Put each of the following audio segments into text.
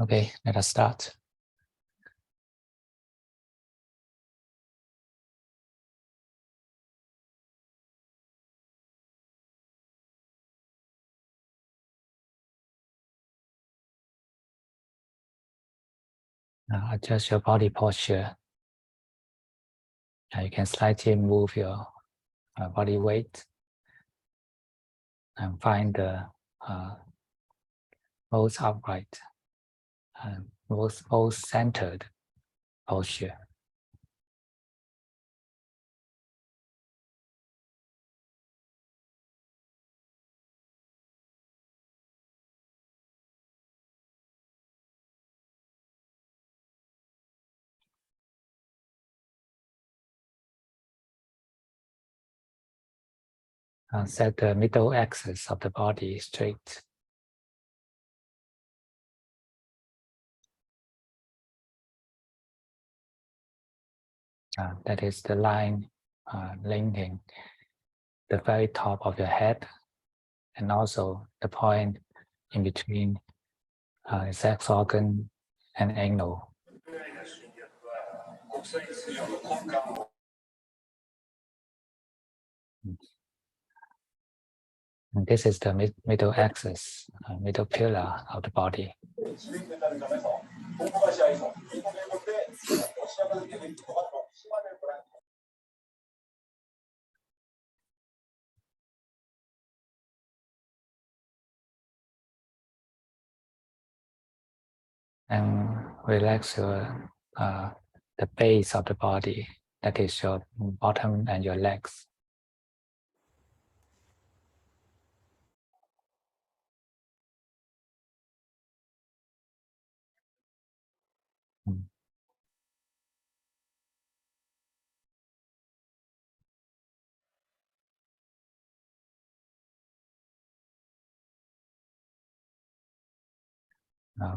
Okay, let us start. Now adjust your body posture. You can slightly move your body weight and find the most upright and most centered posture. Set the middle axis of the body straight. That is the line linking the very top of your head and also the point in between sex organ and anal. And this is the middle axis, middle pillar of the body. And relax your the base of the body, that is your bottom and your legs.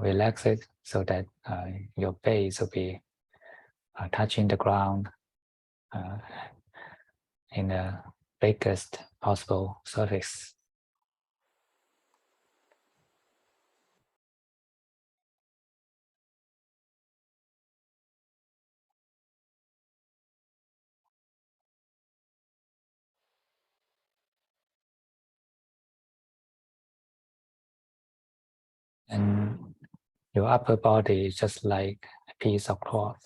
Relax it so that your base will be touching the ground in the biggest possible surface. And your upper body is just like a piece of cloth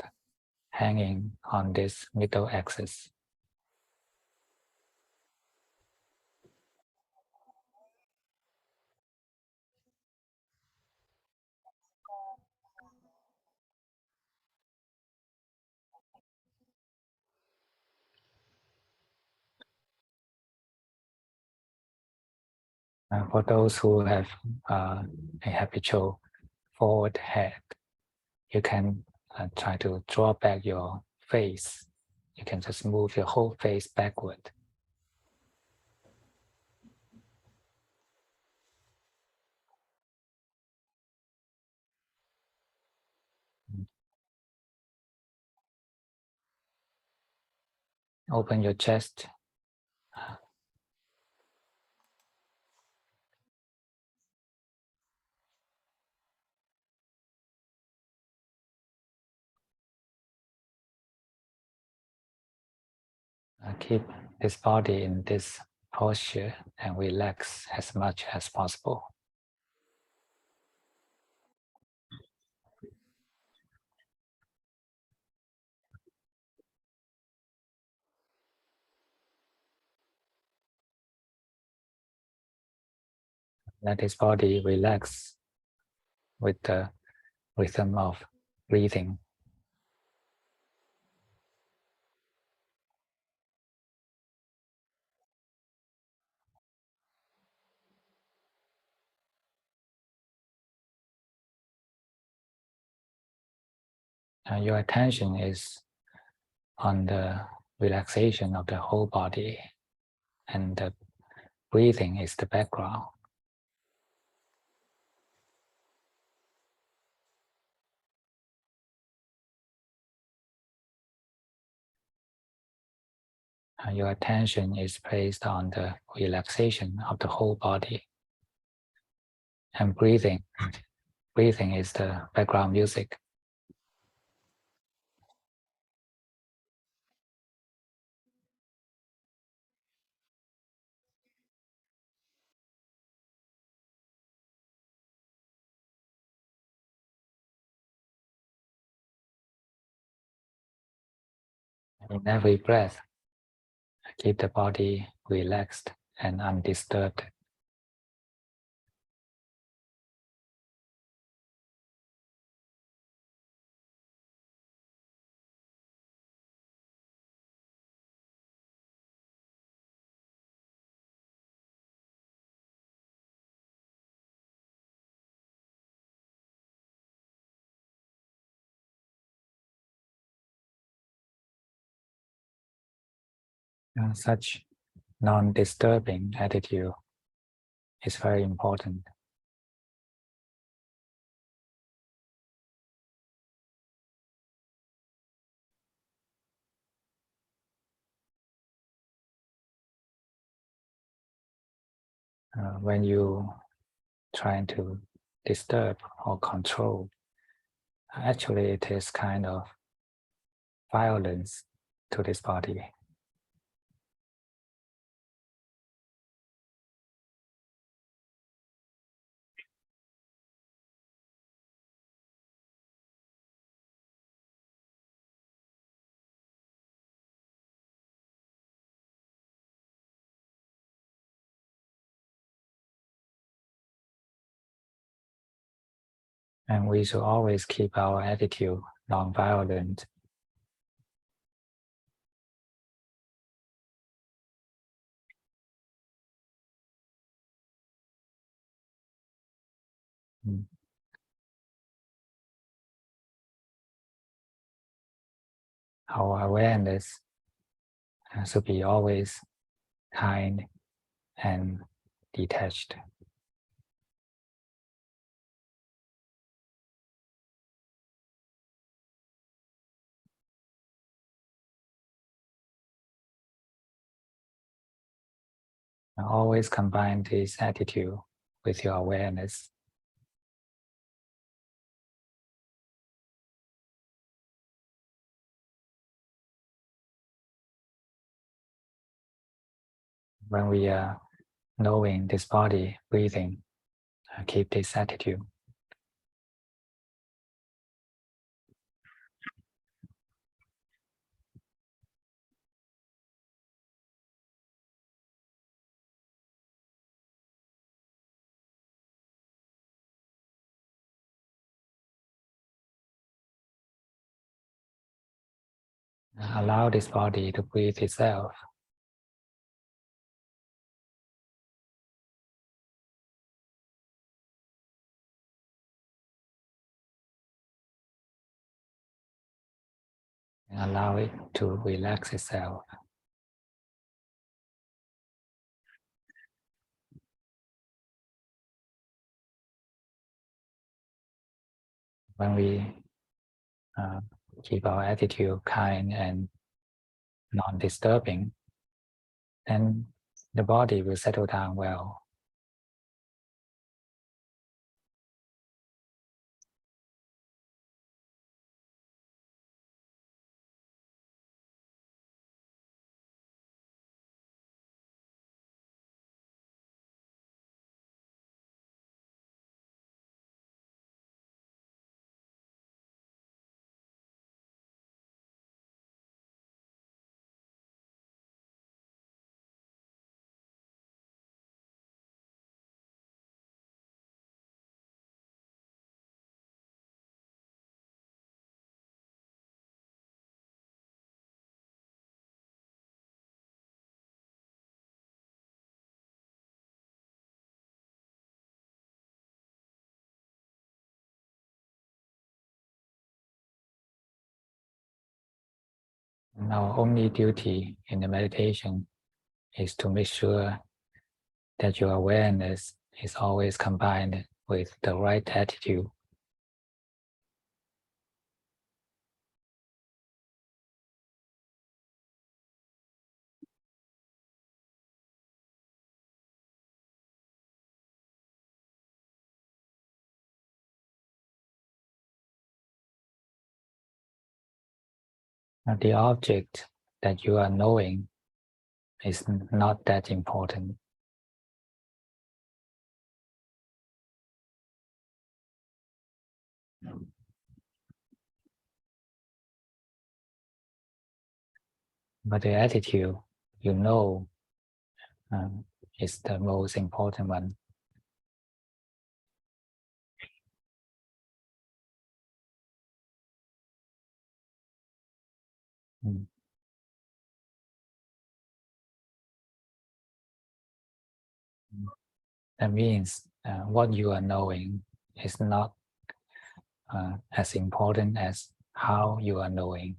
hanging on this middle axis. For those who have a habitual forward head, you can try to draw back your face. You can just move your whole face backward. Open your chest. Keep this body in this posture and relax as much as possible. Let this body relax with the rhythm of breathing. Your attention is on the relaxation of the whole body, and the breathing is the background. Your attention is placed on the relaxation of the whole body, and breathing breathing is the background music. In every breath, keep the body relaxed and undisturbed. Such non-disturbing attitude is very important. When you try to disturb or control, actually it is kind of violence to this body. And we should always keep our attitude non-violent. Our awareness should be always kind and detached. Always combine this attitude with your awareness. When we are knowing this body, breathing, keep this attitude. Allow this body to breathe itself. And allow it to relax itself. When we keep our attitude kind and non-disturbing, then the body will settle down well. And our only duty in the meditation is to make sure that your awareness is always combined with the right attitude. The object that you are knowing is not that important. But the attitude you know is the most important one. That means what you are knowing is not as important as how you are knowing.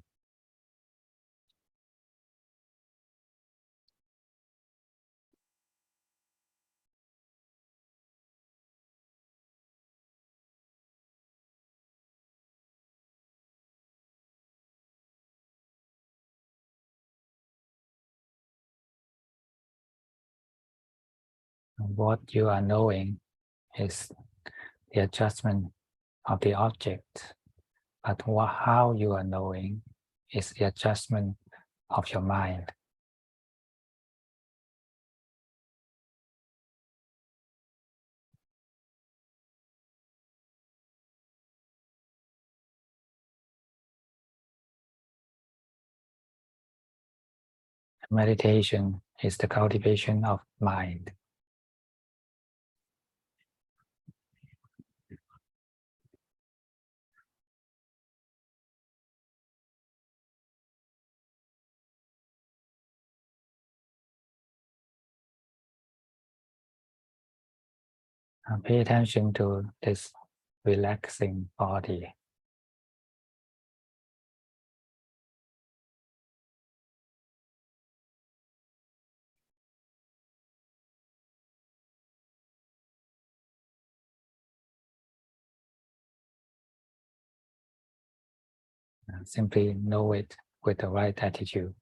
What you are knowing is the adjustment of the object, but how you are knowing is the adjustment of your mind. Meditation is the cultivation of mind. Pay attention to this relaxing body. Simply know it with the right attitude.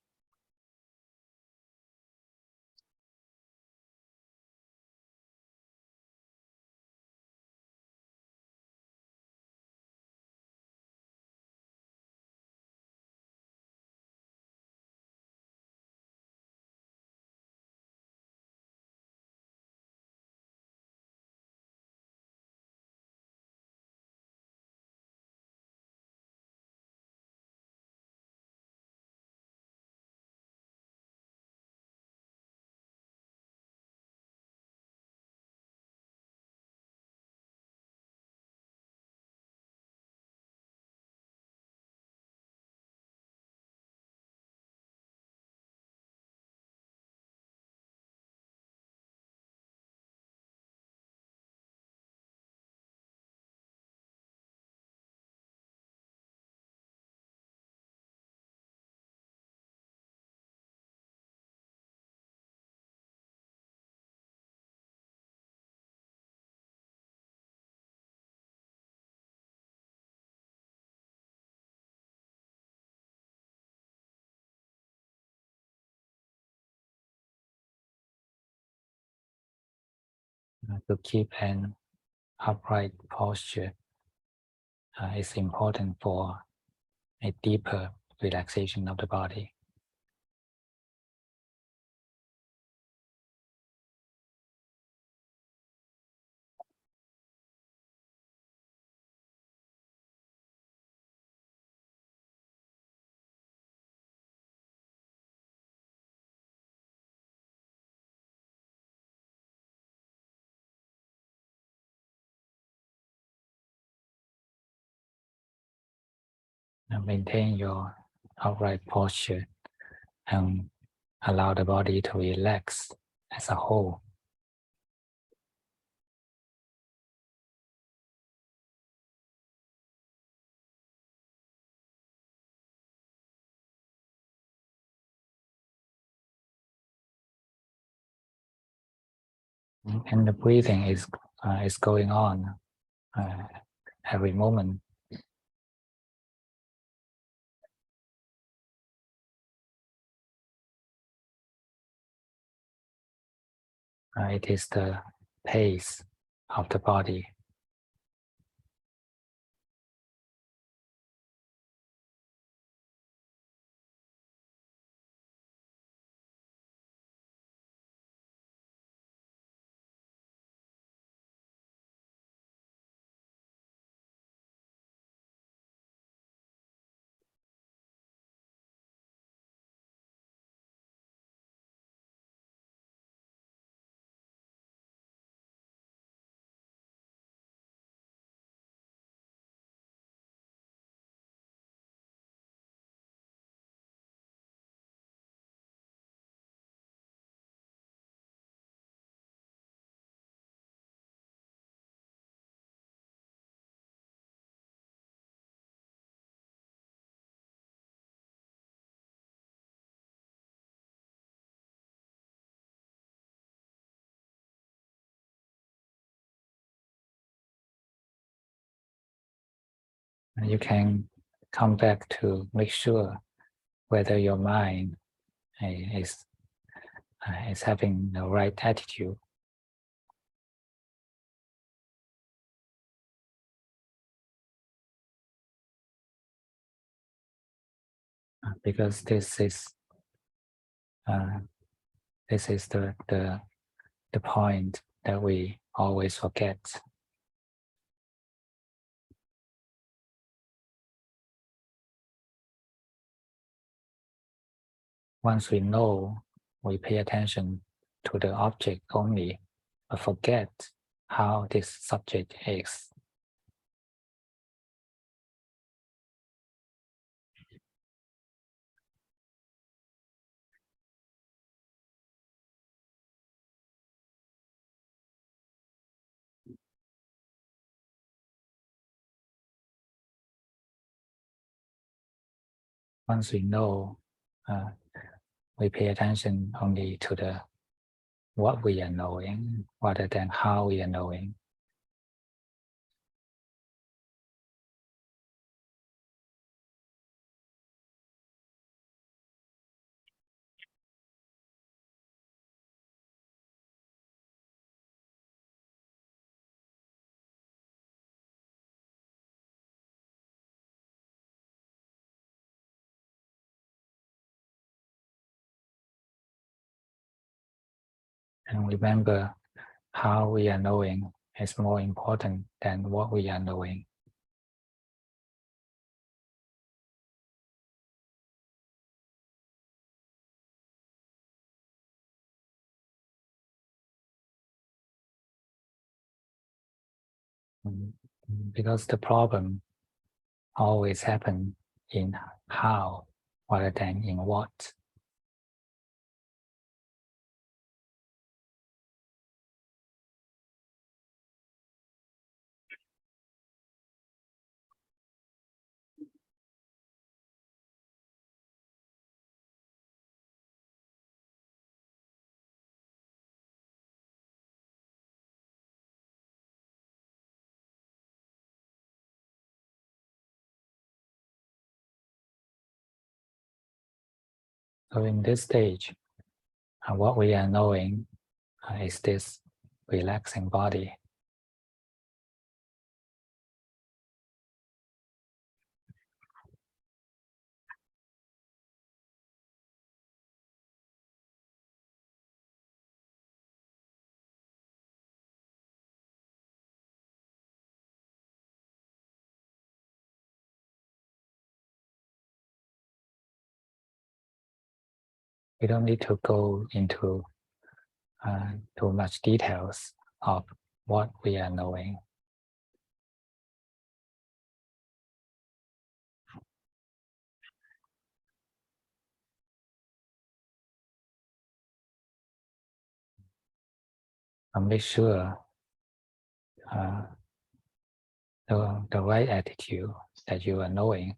To keep an upright posture is important for a deeper relaxation of the body. Maintain your upright posture and allow the body to relax as a whole. And the breathing is going on every moment. It is the pace of the body. you can come back to make sure whether your mind is having the right attitude. Because this is the point that we always forget. Once we know, we pay attention to the object only, but forget how this subject is. Once we know, we pay attention only to the what we are knowing rather than how we are knowing. And remember, how we are knowing is more important than what we are knowing. Because the problem always happens in how rather than in what. So in this stage, what we are knowing is this relaxing body. We don't need to go into too much details of what we are knowing. And make sure the right attitude that you are knowing.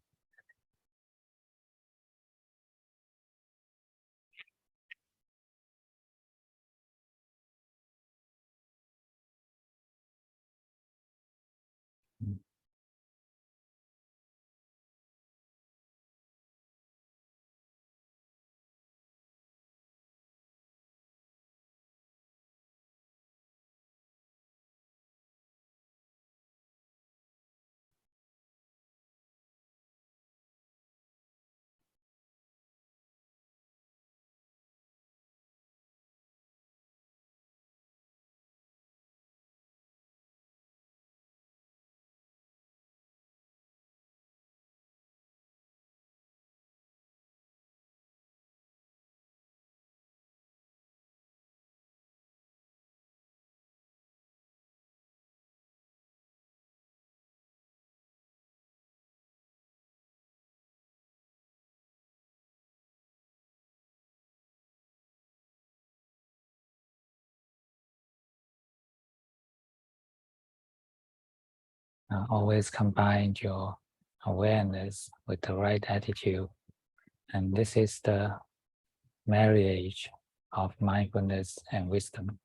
Always combine your awareness with the right attitude. And this is the marriage of mindfulness and wisdom.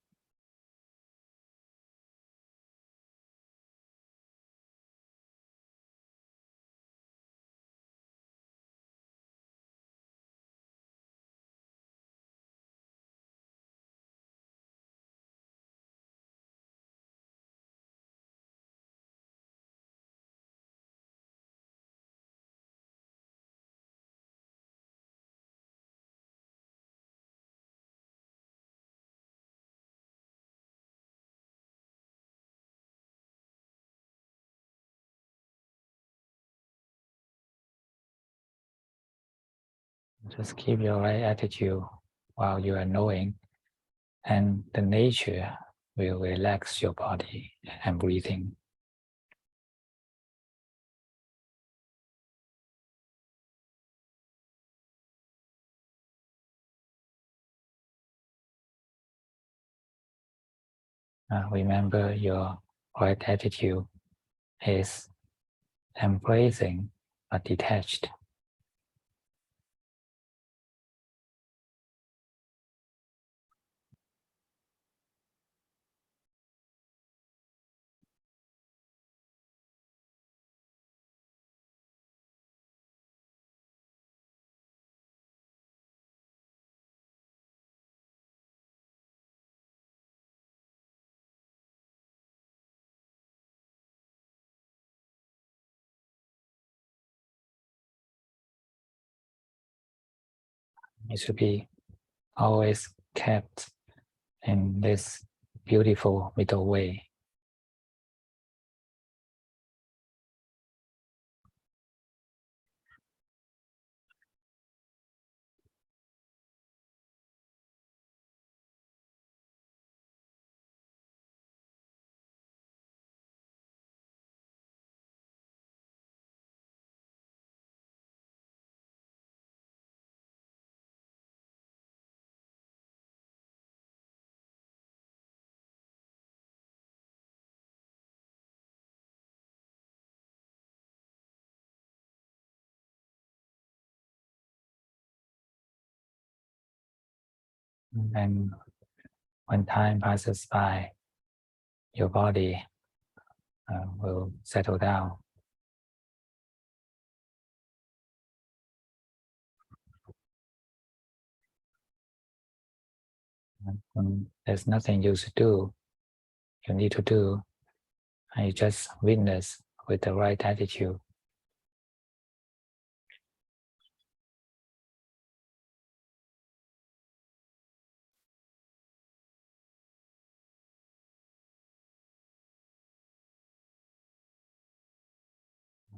Just keep your right attitude while you are knowing, and the nature will relax your body and breathing. Remember, your right attitude is embracing but detached. It should be always kept in this beautiful middle way. And when time passes by, your body will settle down. And there's nothing you should do, you need to do, and you just witness with the right attitude.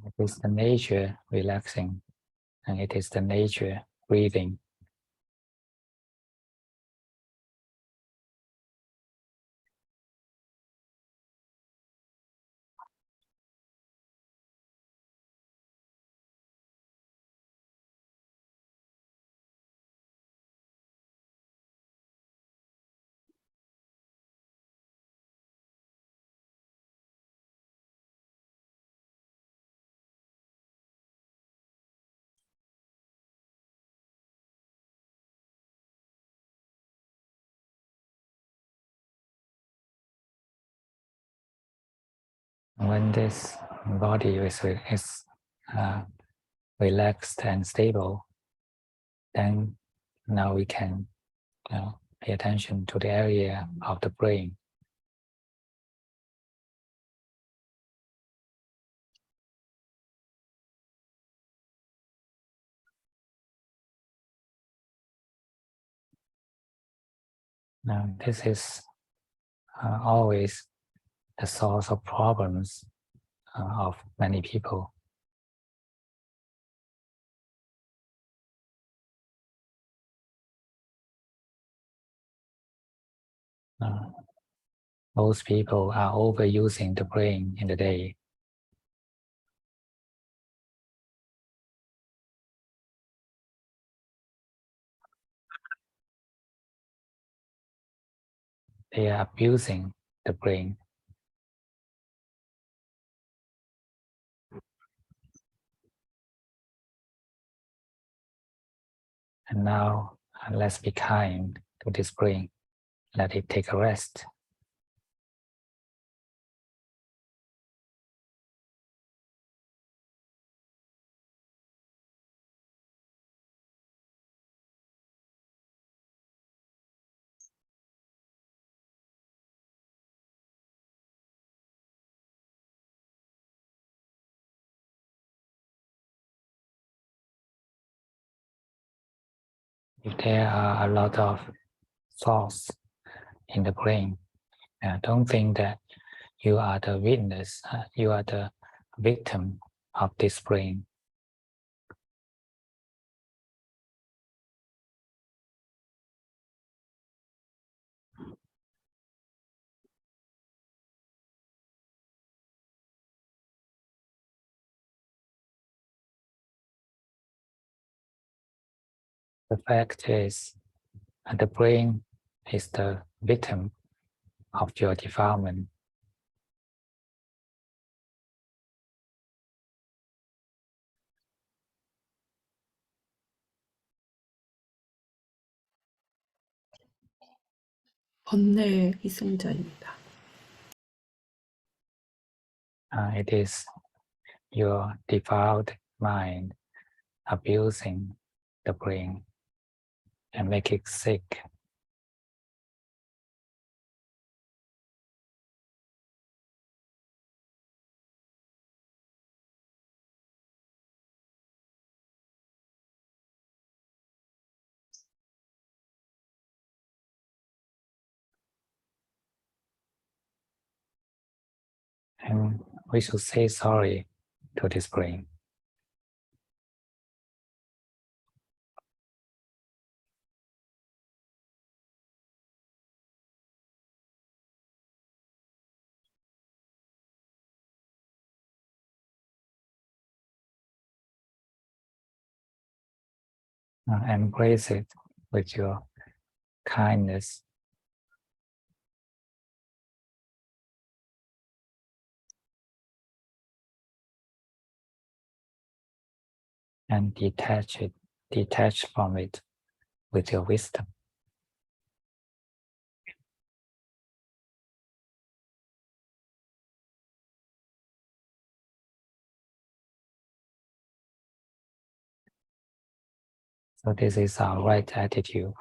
It is the nature relaxing, and it is the nature breathing. When this body is relaxed and stable, then now we can pay attention to the area of the brain. Now, this is always the source of problems of many people. Most people are overusing the brain in the day. They are abusing the brain. And now let's be kind to this brain. Let it take a rest. If there are a lot of thoughts in the brain, don't think that you are the witness, you are the victim of this brain. The fact is, the brain is the victim of your defilement. 번뇌의 희생자입니다. It is your defiled mind abusing the brain and make it sick. And we should say sorry to this brain. Embrace it with your kindness. And detach from it with your wisdom. So this is our right attitude.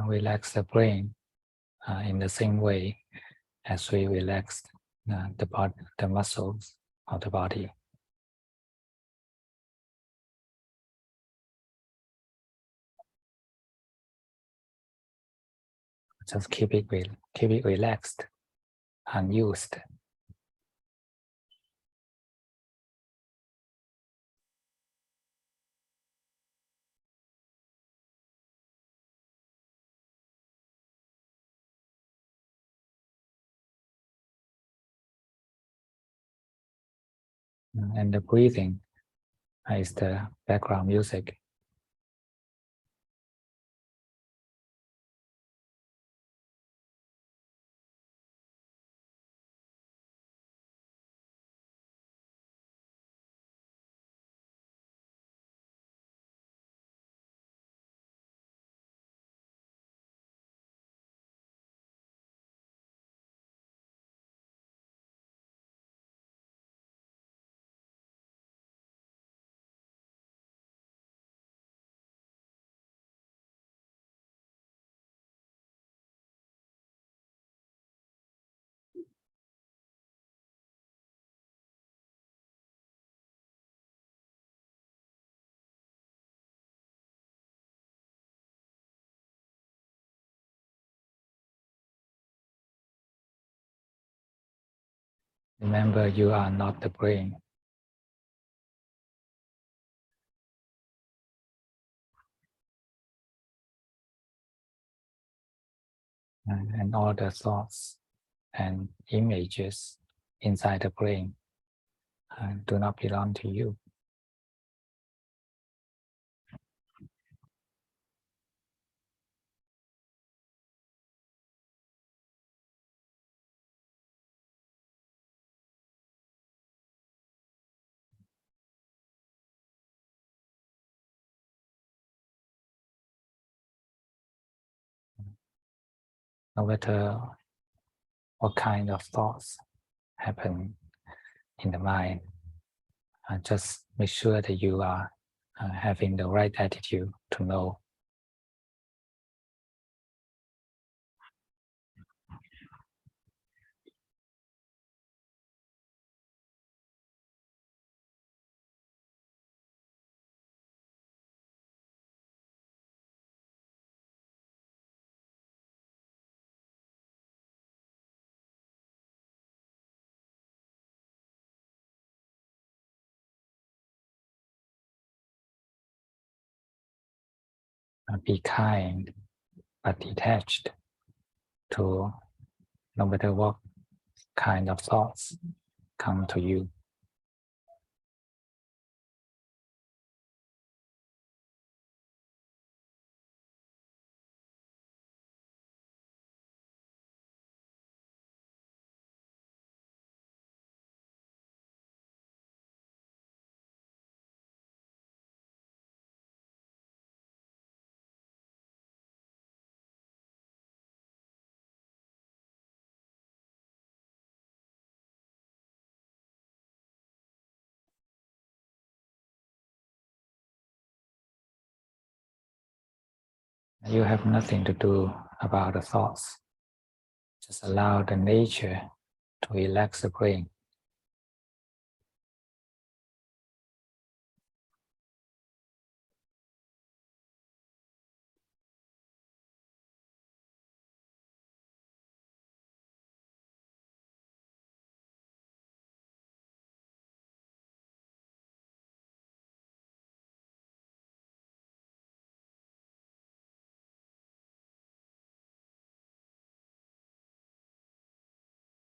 Relax the brain in the same way as we relax the muscles of the body. Just keep it relaxed, unused. And the breathing is the background music. Remember, you are not the brain. And all the thoughts and images inside the brain do not belong to you. No matter what kind of thoughts happen in the mind, just make sure that you are having the right attitude to know. Be kind but detached to no matter what kind of thoughts come to you. You have nothing to do about the thoughts. Just allow the nature to relax the brain.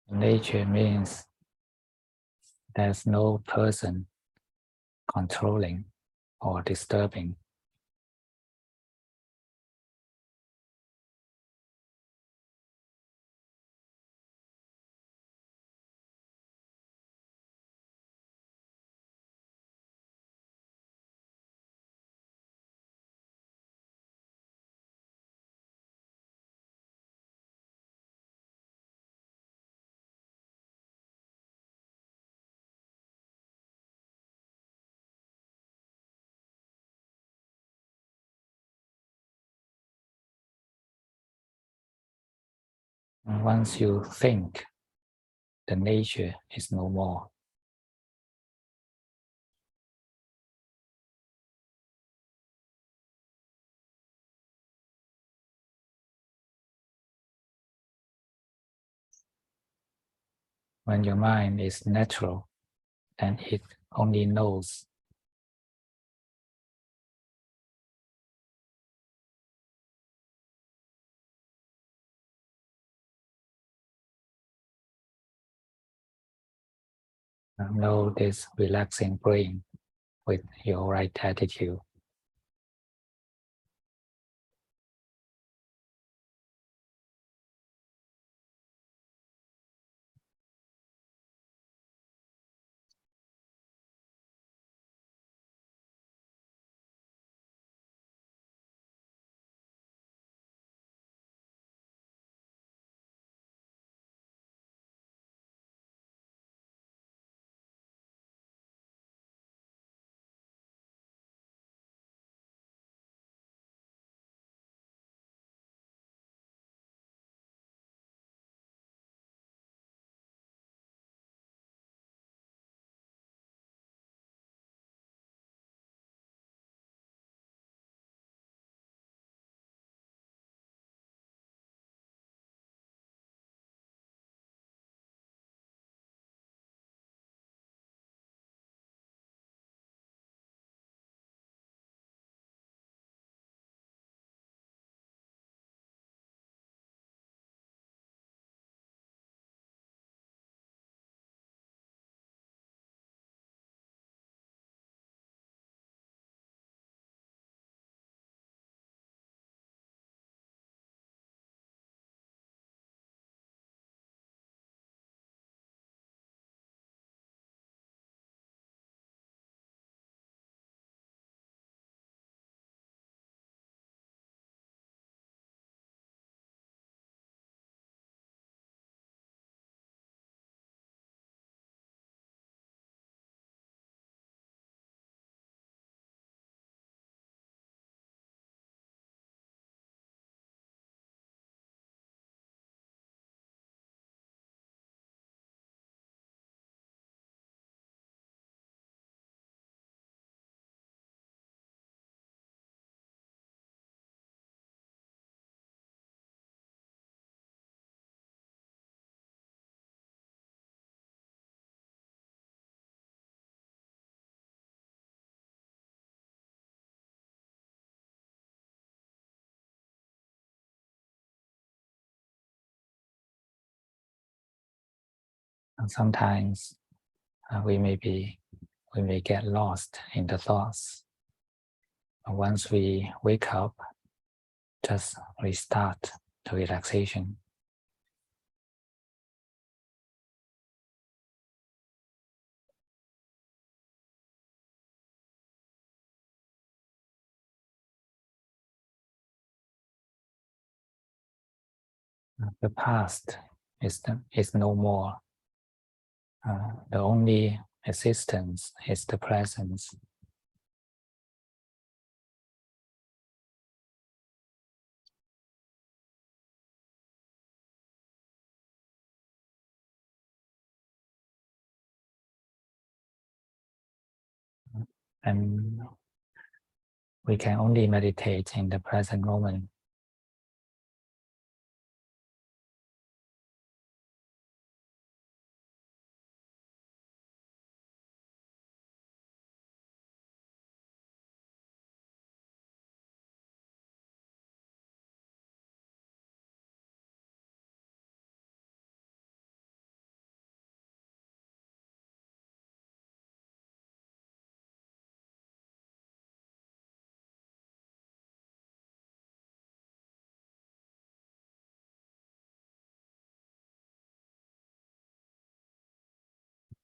Nature means there's no person controlling or disturbing. And once you think, the nature is no more. When your mind is natural, then it only knows. Know this relaxing brain with your right attitude. Sometimes we may get lost in the thoughts. Once we wake up, just restart the relaxation. The past is no more. The only existence is the presence. And we can only meditate in the present moment.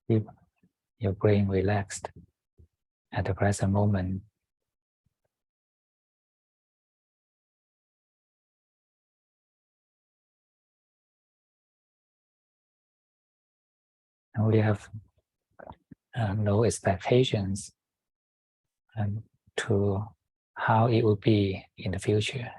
Keep your brain relaxed at the present moment. And we have no expectations to how it will be in the future.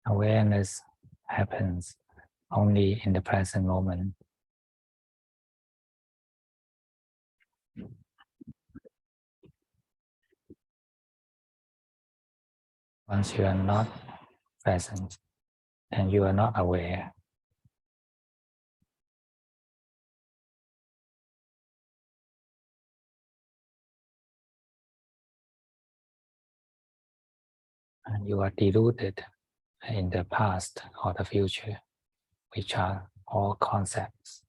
Awareness happens only in the present moment. Once you are not present and you are not aware, and you are deluded in the past or the future, which are all concepts.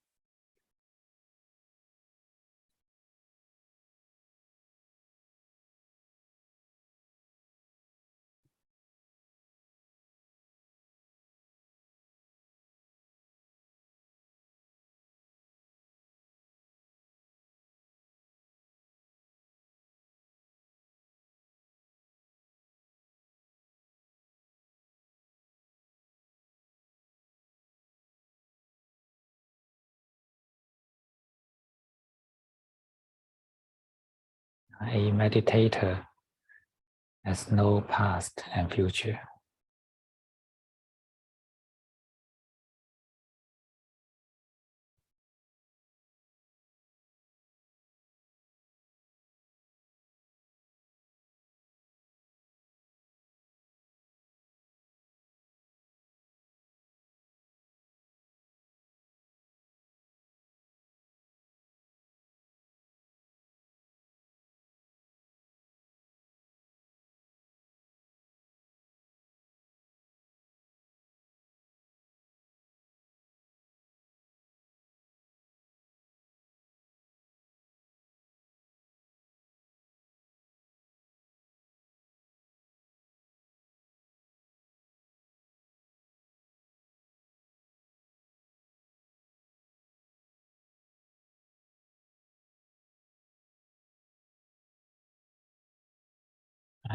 A meditator has no past and future.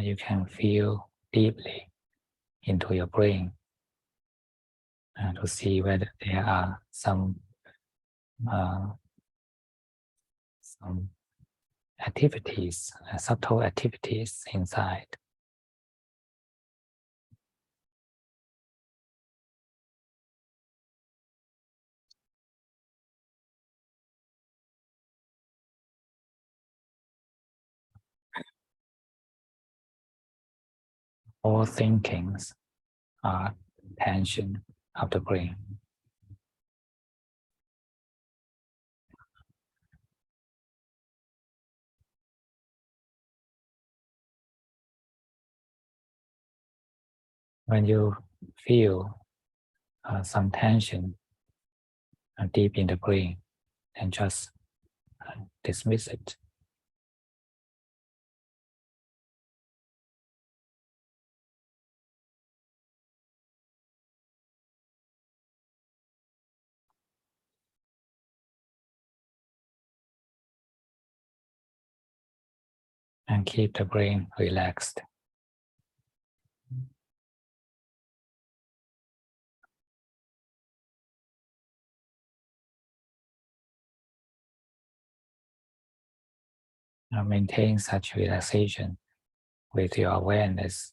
You can feel deeply into your brain to see whether there are some activities, subtle activities inside. All thinkings are tension of the brain. When you feel some tension deep in the brain, and just dismiss it. And keep the brain relaxed. Maintain such relaxation with your awareness.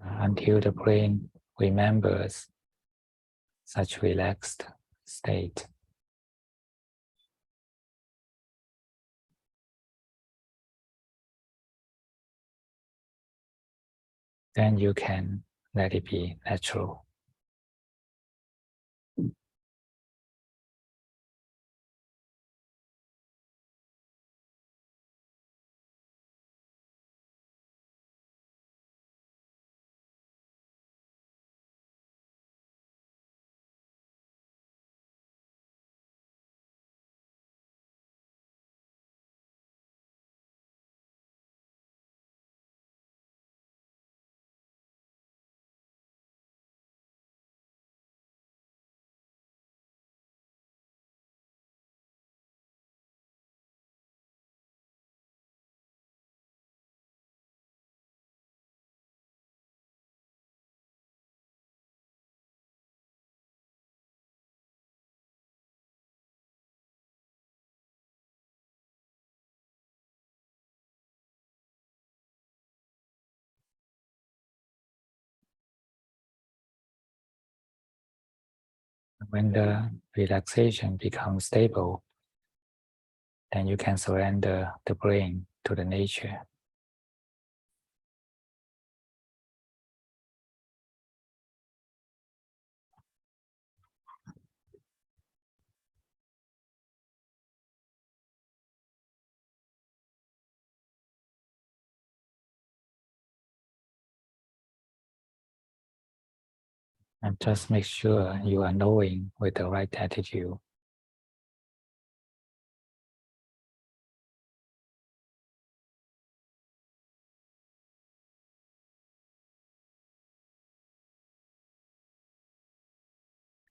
Until the brain remembers such relaxed state. Then you can let it be natural. When the relaxation becomes stable, then you can surrender the brain to the nature. And just make sure you are knowing with the right attitude.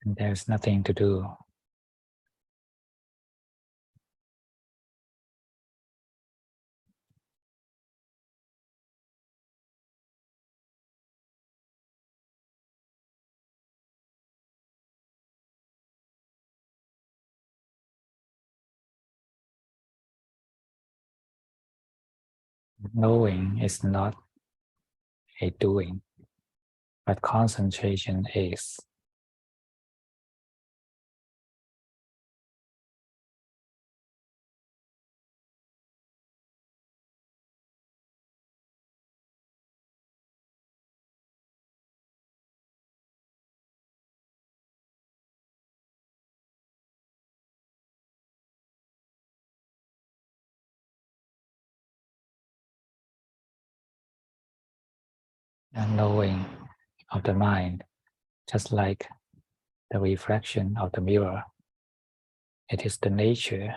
And there's nothing to do. Knowing is not a doing, but concentration is. And knowing of the mind, just like the reflection of the mirror, it is the nature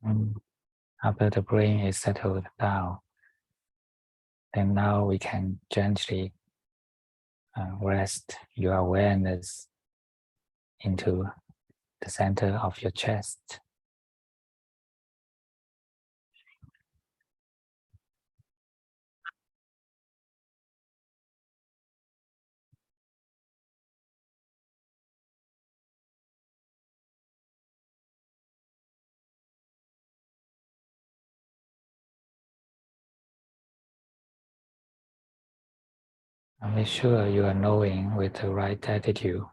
After the brain is settled down, then now we can gently rest your awareness into the center of your chest. And make sure you are knowing with the right attitude.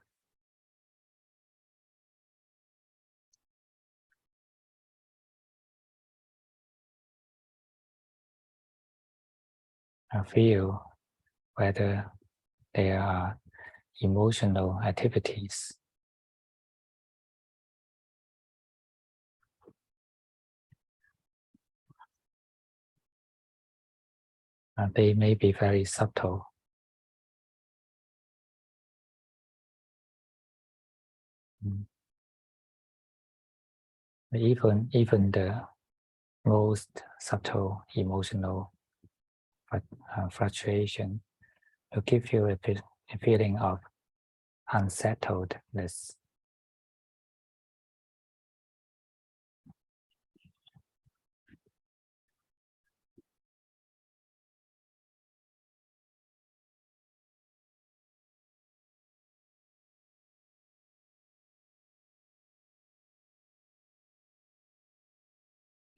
And feel whether there are emotional activities. They may be very subtle. Even the most subtle emotional fluctuation will give you a feeling of unsettledness.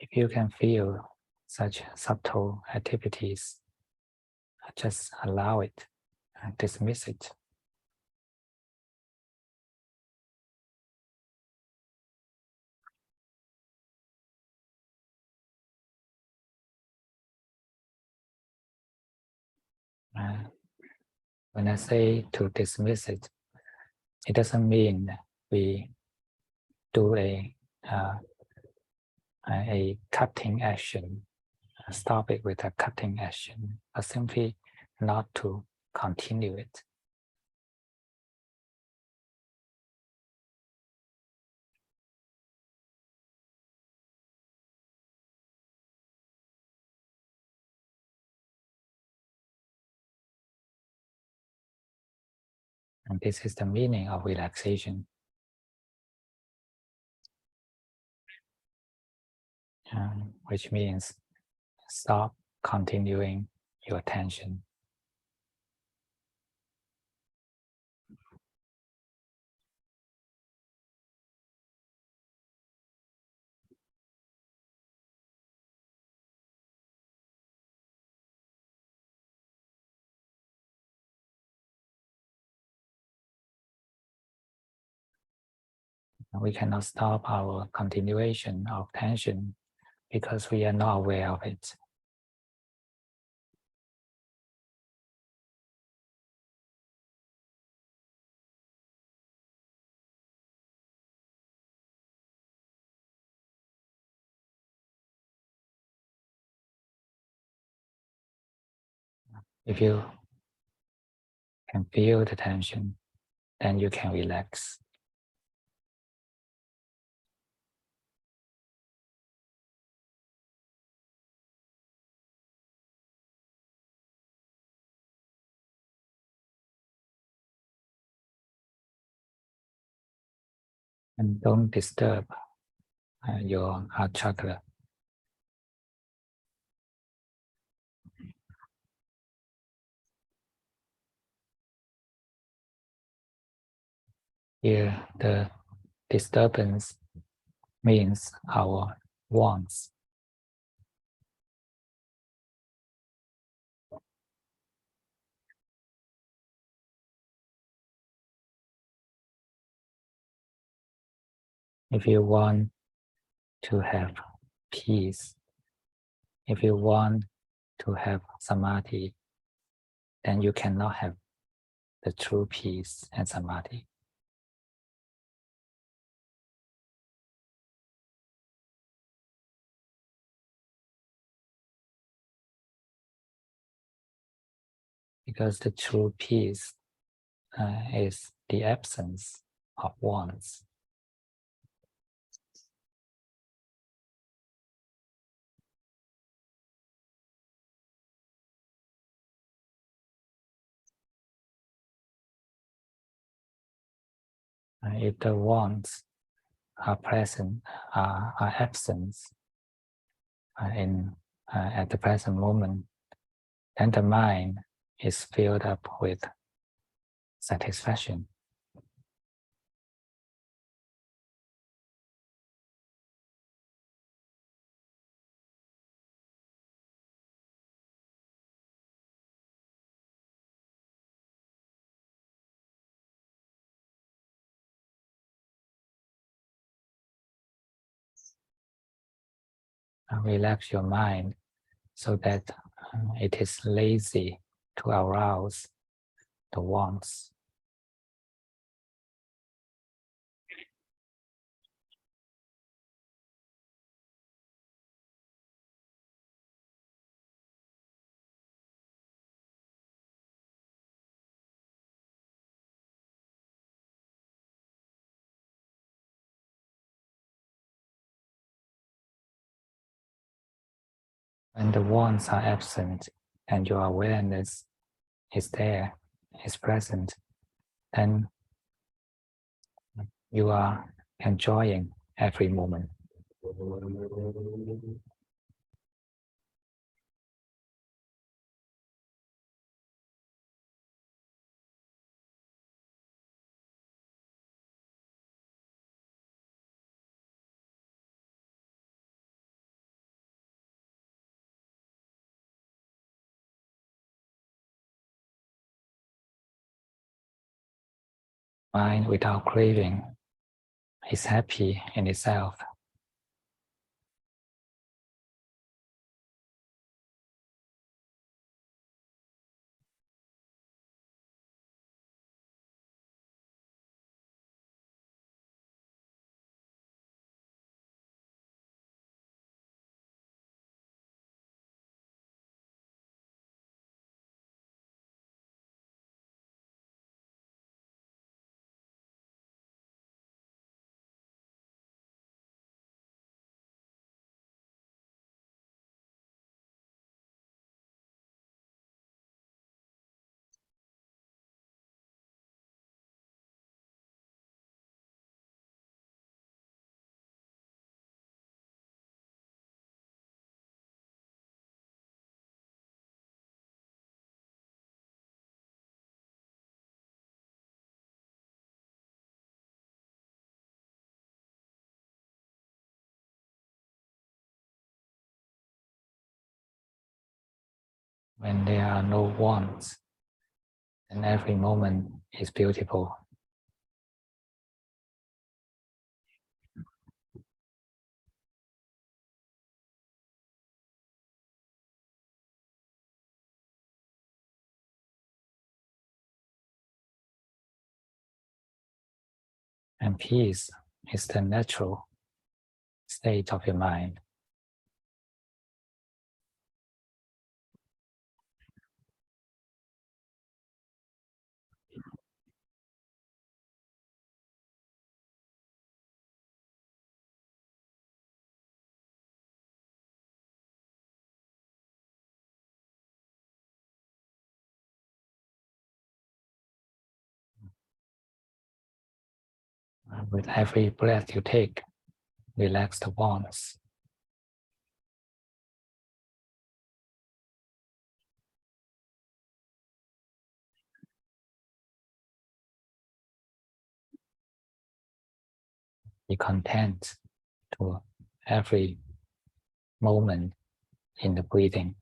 If you can feel such subtle activities, just allow it and dismiss it. When I say to dismiss it, it doesn't mean we do a cutting action, stop it with a cutting action, but simply not to continue it. And this is the meaning of relaxation. Which means stop continuing your attention. We cannot stop our continuation of attention because we are not aware of it. If you can feel the tension, then you can relax. And don't disturb your heart chakra. Here, the disturbance means our wants. If you want to have peace, if you want to have samadhi, then you cannot have the true peace and samadhi. Because the true peace is the absence of wants. If the wants are present, are absent at the present moment, then the mind is filled up with satisfaction. Relax your mind so that it is lazy to arouse the wants. When the wants are absent and your awareness is there, is present, then you are enjoying every moment. Mind without craving is happy in itself. When there are no wants, then every moment is beautiful. And peace is the natural state of your mind. With every breath you take, relax the wants. Be content to every moment in the breathing.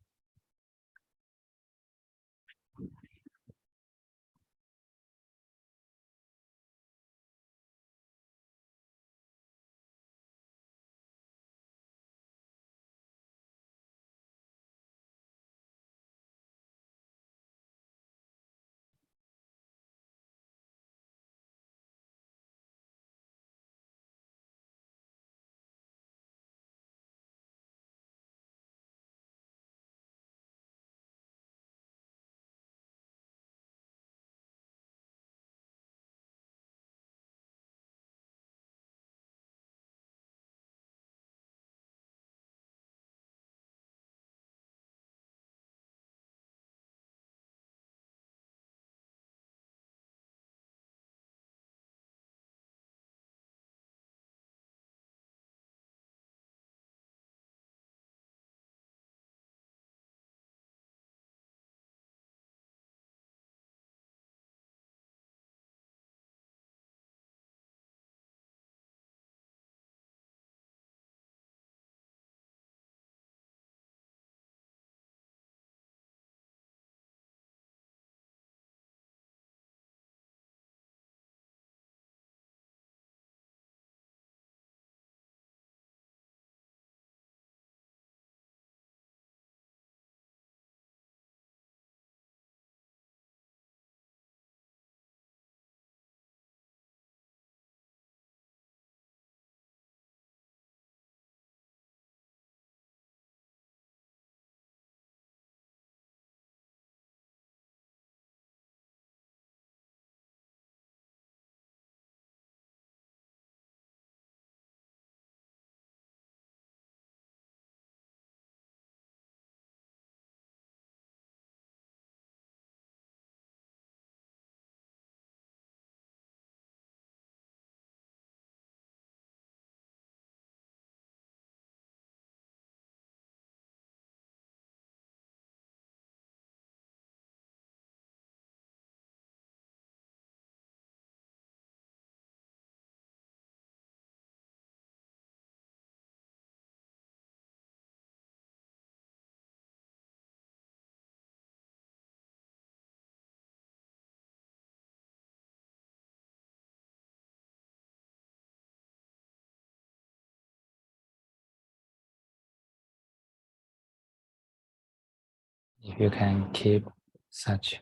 If you can keep such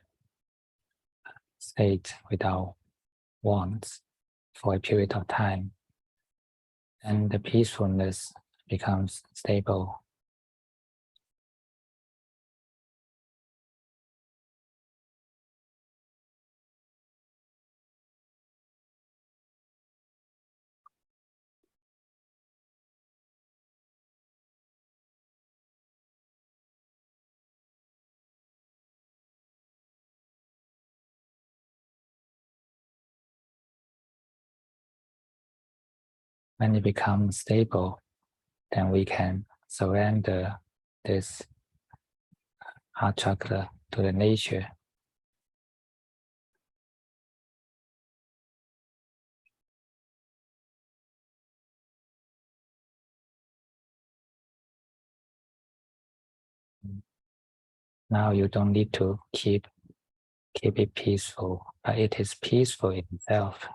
state without wants for a period of time, then the peacefulness becomes stable. When it becomes stable, then we can surrender this heart chakra to the nature. Now you don't need to keep it peaceful, but it is peaceful in itself.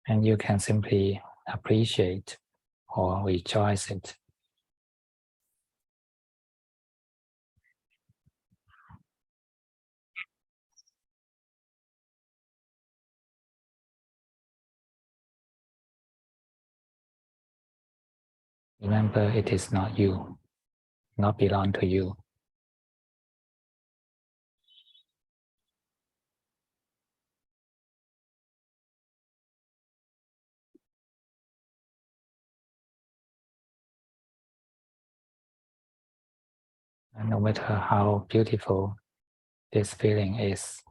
And you can simply appreciate or rejoice it. Remember, it is not you, not belong to you. And no matter how beautiful this feeling is,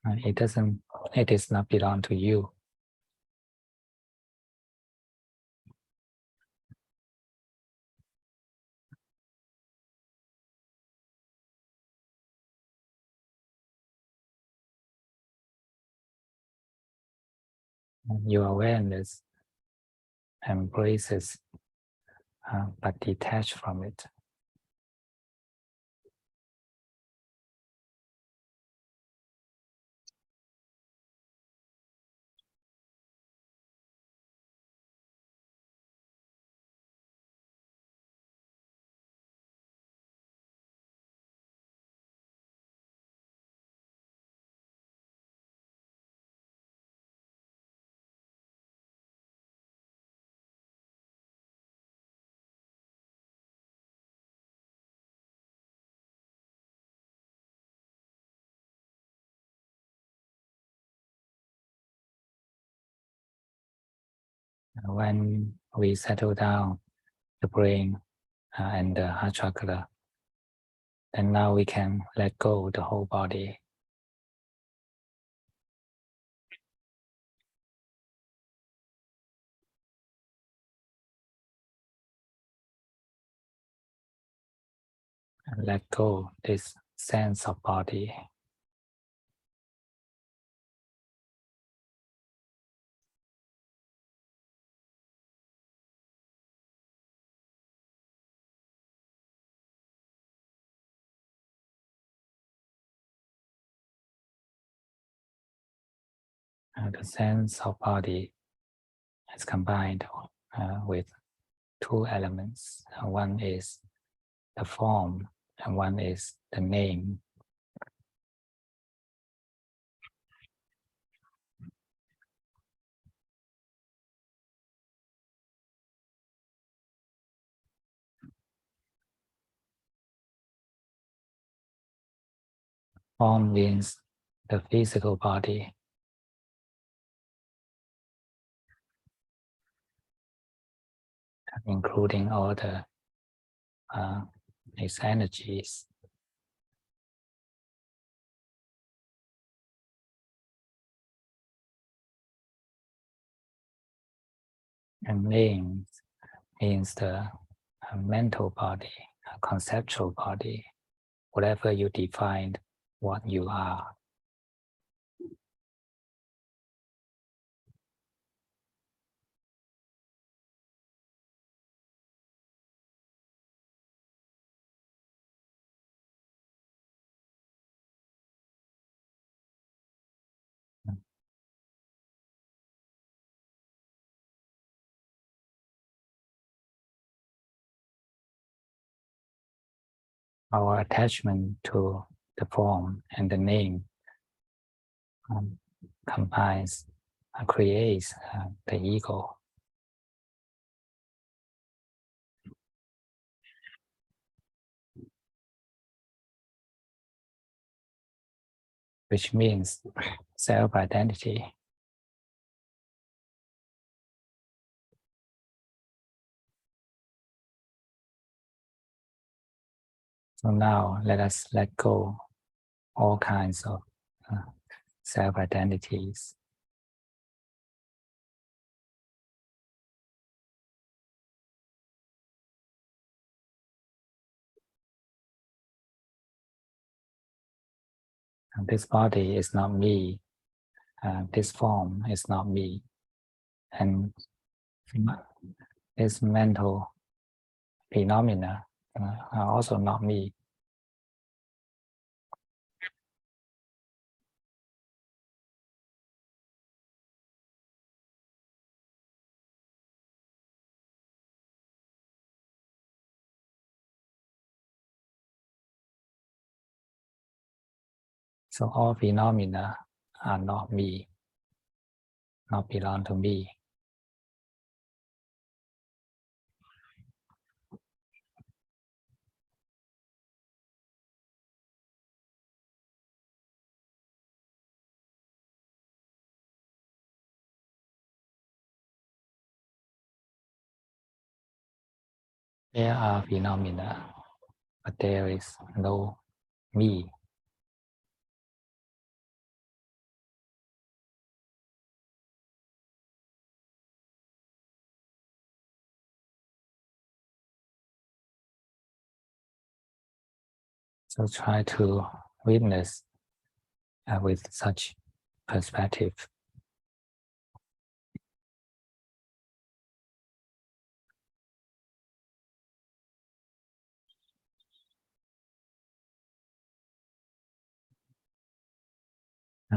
it is not belong to you. And your awareness embraces, but detached from it. When we settle down the brain and the heart chakra, then now we can let go the whole body. And let go this sense of body. The sense of body is combined with two elements. One is the form and one is the name. Form means the physical body, including all its energies. And name means the mental body, conceptual body, whatever you define what you are. our attachment to the form and the name combines, creates the ego. Which means self-identity. So now let us let go all kinds of self-identities. And this body is not me. This form is not me. And this mental phenomena are also not me. So all phenomena are not me, not belong to me. There are phenomena, but there is no me. So try to witness with such perspective.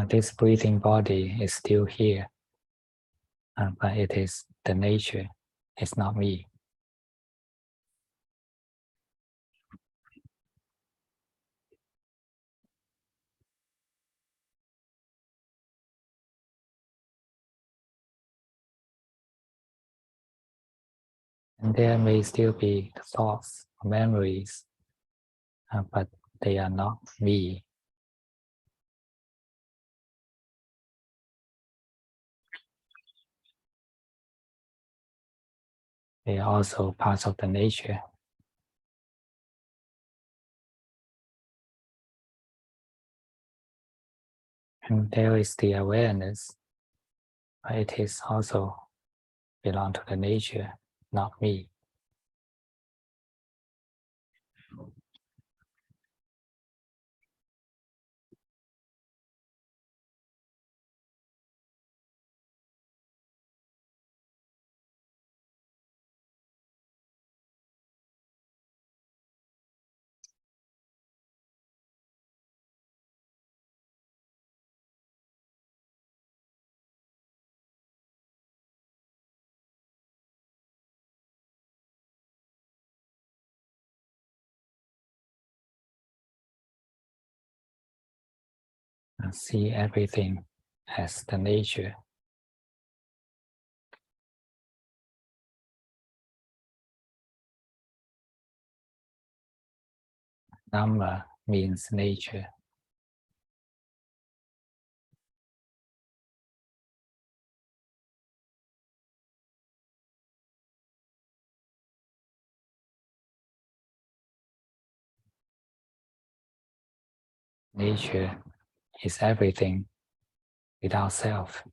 This breathing body is still here, but it is the nature, it's not me. And there may still be thoughts, memories, but they are not me. They are also parts of the nature. And there is the awareness, but it is also belong to the nature, not me. See everything as the nature. Dhamma means nature. Nature is everything without self.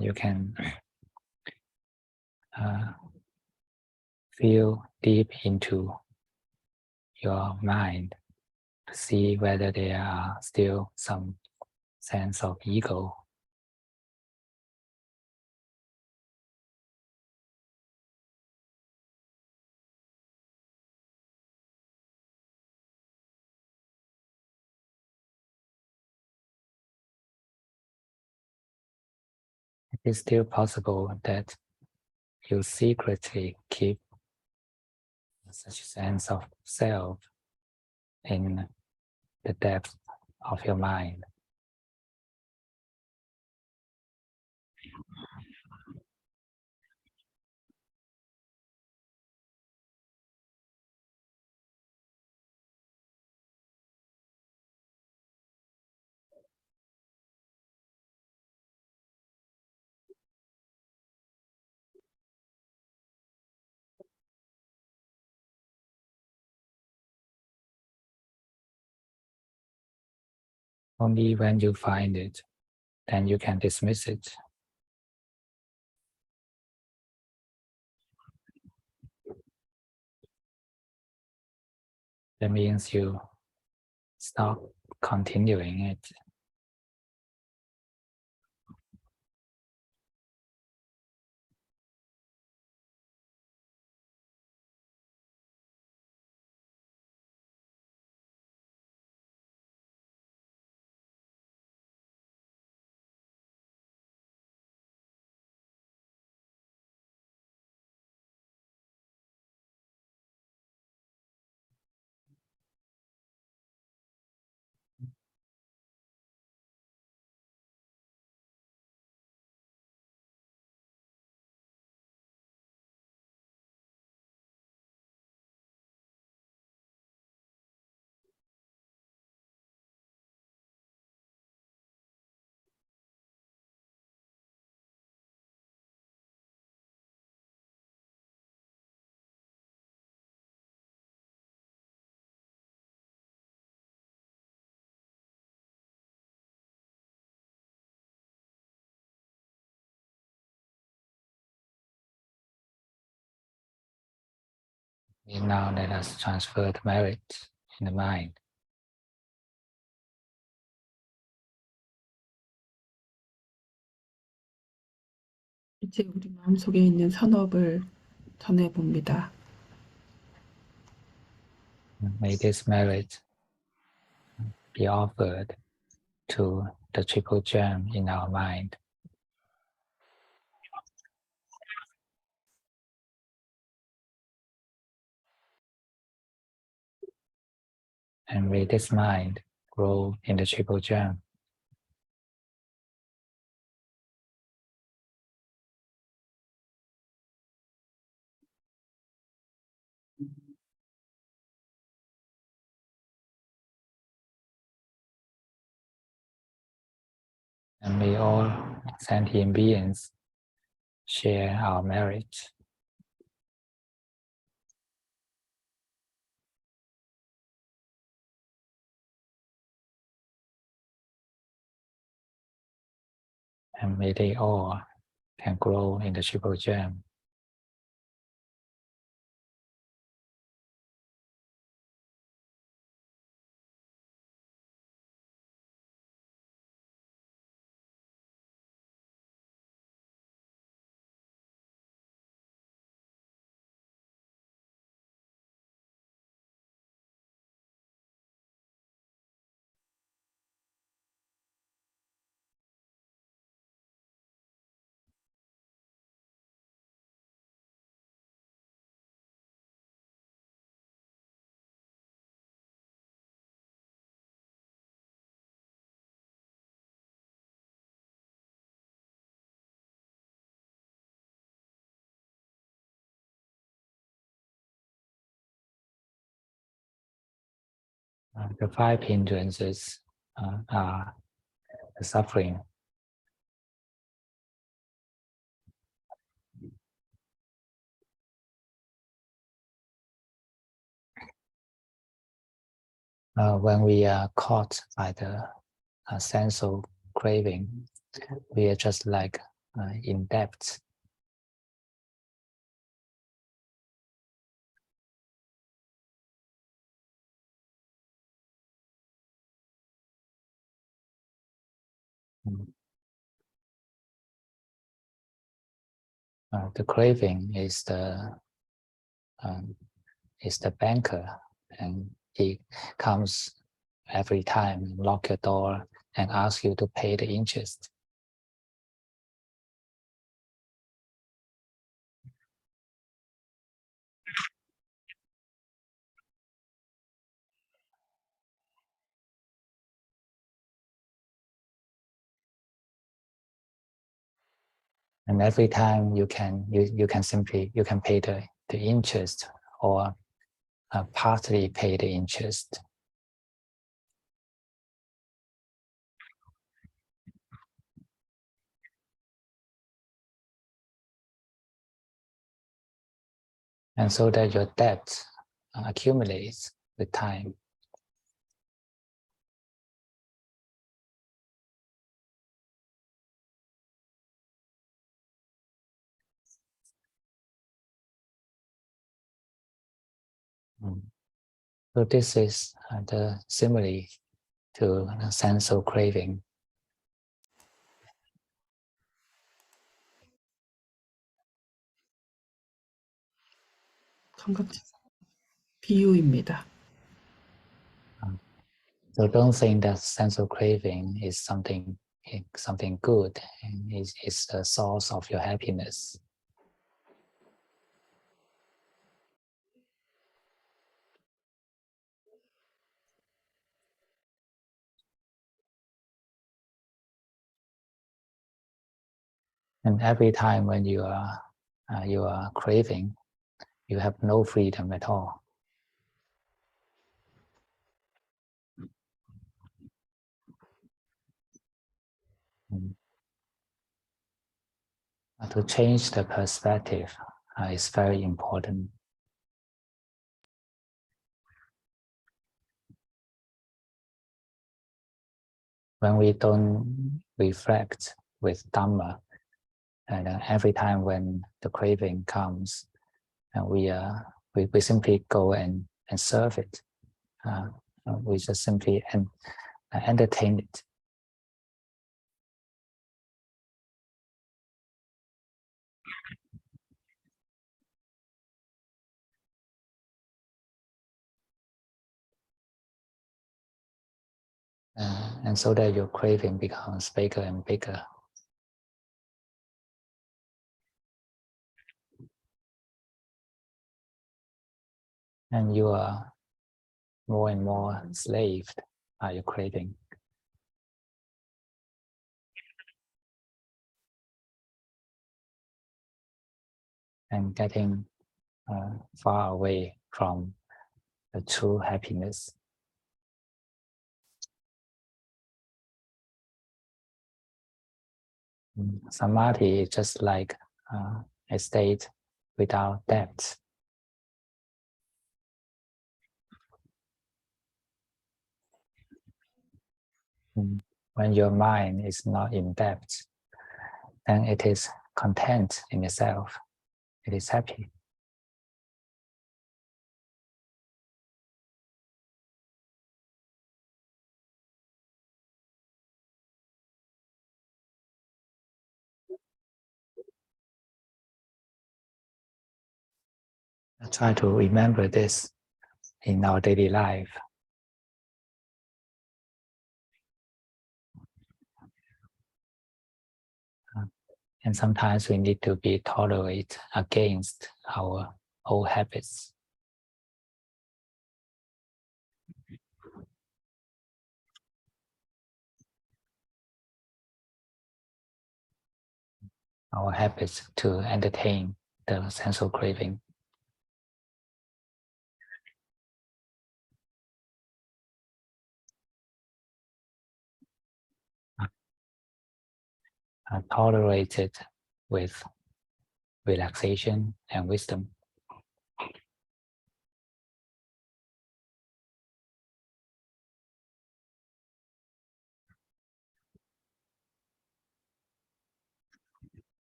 You can feel deep into your mind to see whether there are still some sense of ego. It is still possible that you secretly keep such a sense of self in the depth of your mind. Only when you find it, then you can dismiss it. That means you stop continuing it. And now let us transfer the merit in the mind. 이제 우리 마음속에 있는 선업을 전해봅니다. May this merit be offered to the triple gem in our mind. And may this mind grow in the triple gem. And may all sentient beings share our merit. And may they all can grow in the triple gem. The 5 hindrances are the suffering, when we are caught by the sense of craving, we are just like in depth. The craving is the banker, and he comes every time, lock your door, and ask you to pay the interest. And every time you can pay the interest, or partly pay the interest. And so that your debt accumulates with time. So this is the simile to sensual craving. 감각지상 비유입니다. So don't think that sensual craving is something good, and it's the source of your happiness. And every time when you are craving, you have no freedom at all. To change the perspective is very important. When we don't reflect with Dhamma, and every time when the craving comes, and we simply go and serve it. We just simply entertain it. And so that your craving becomes bigger and bigger. And you are more and more enslaved by your craving. And getting far away from the true happiness. Samadhi is just like a state without depth. When your mind is not in depth, then it is content in itself. It is happy. Try to remember this in our daily life. And sometimes we need to be tolerant against our old habits. Our habits to entertain the sensual craving. Tolerated with relaxation and wisdom.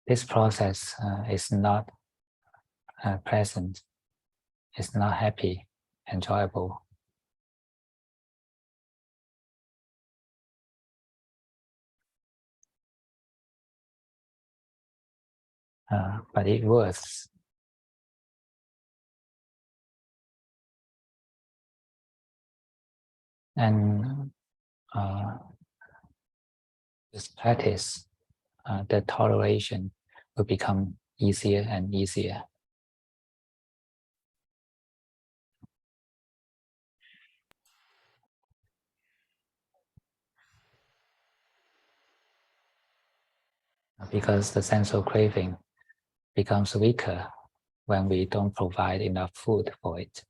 This process is not pleasant, it's not happy, enjoyable. But it works. And this practice, the toleration will become easier and easier. Because the sensual craving becomes weaker when we don't provide enough food for it.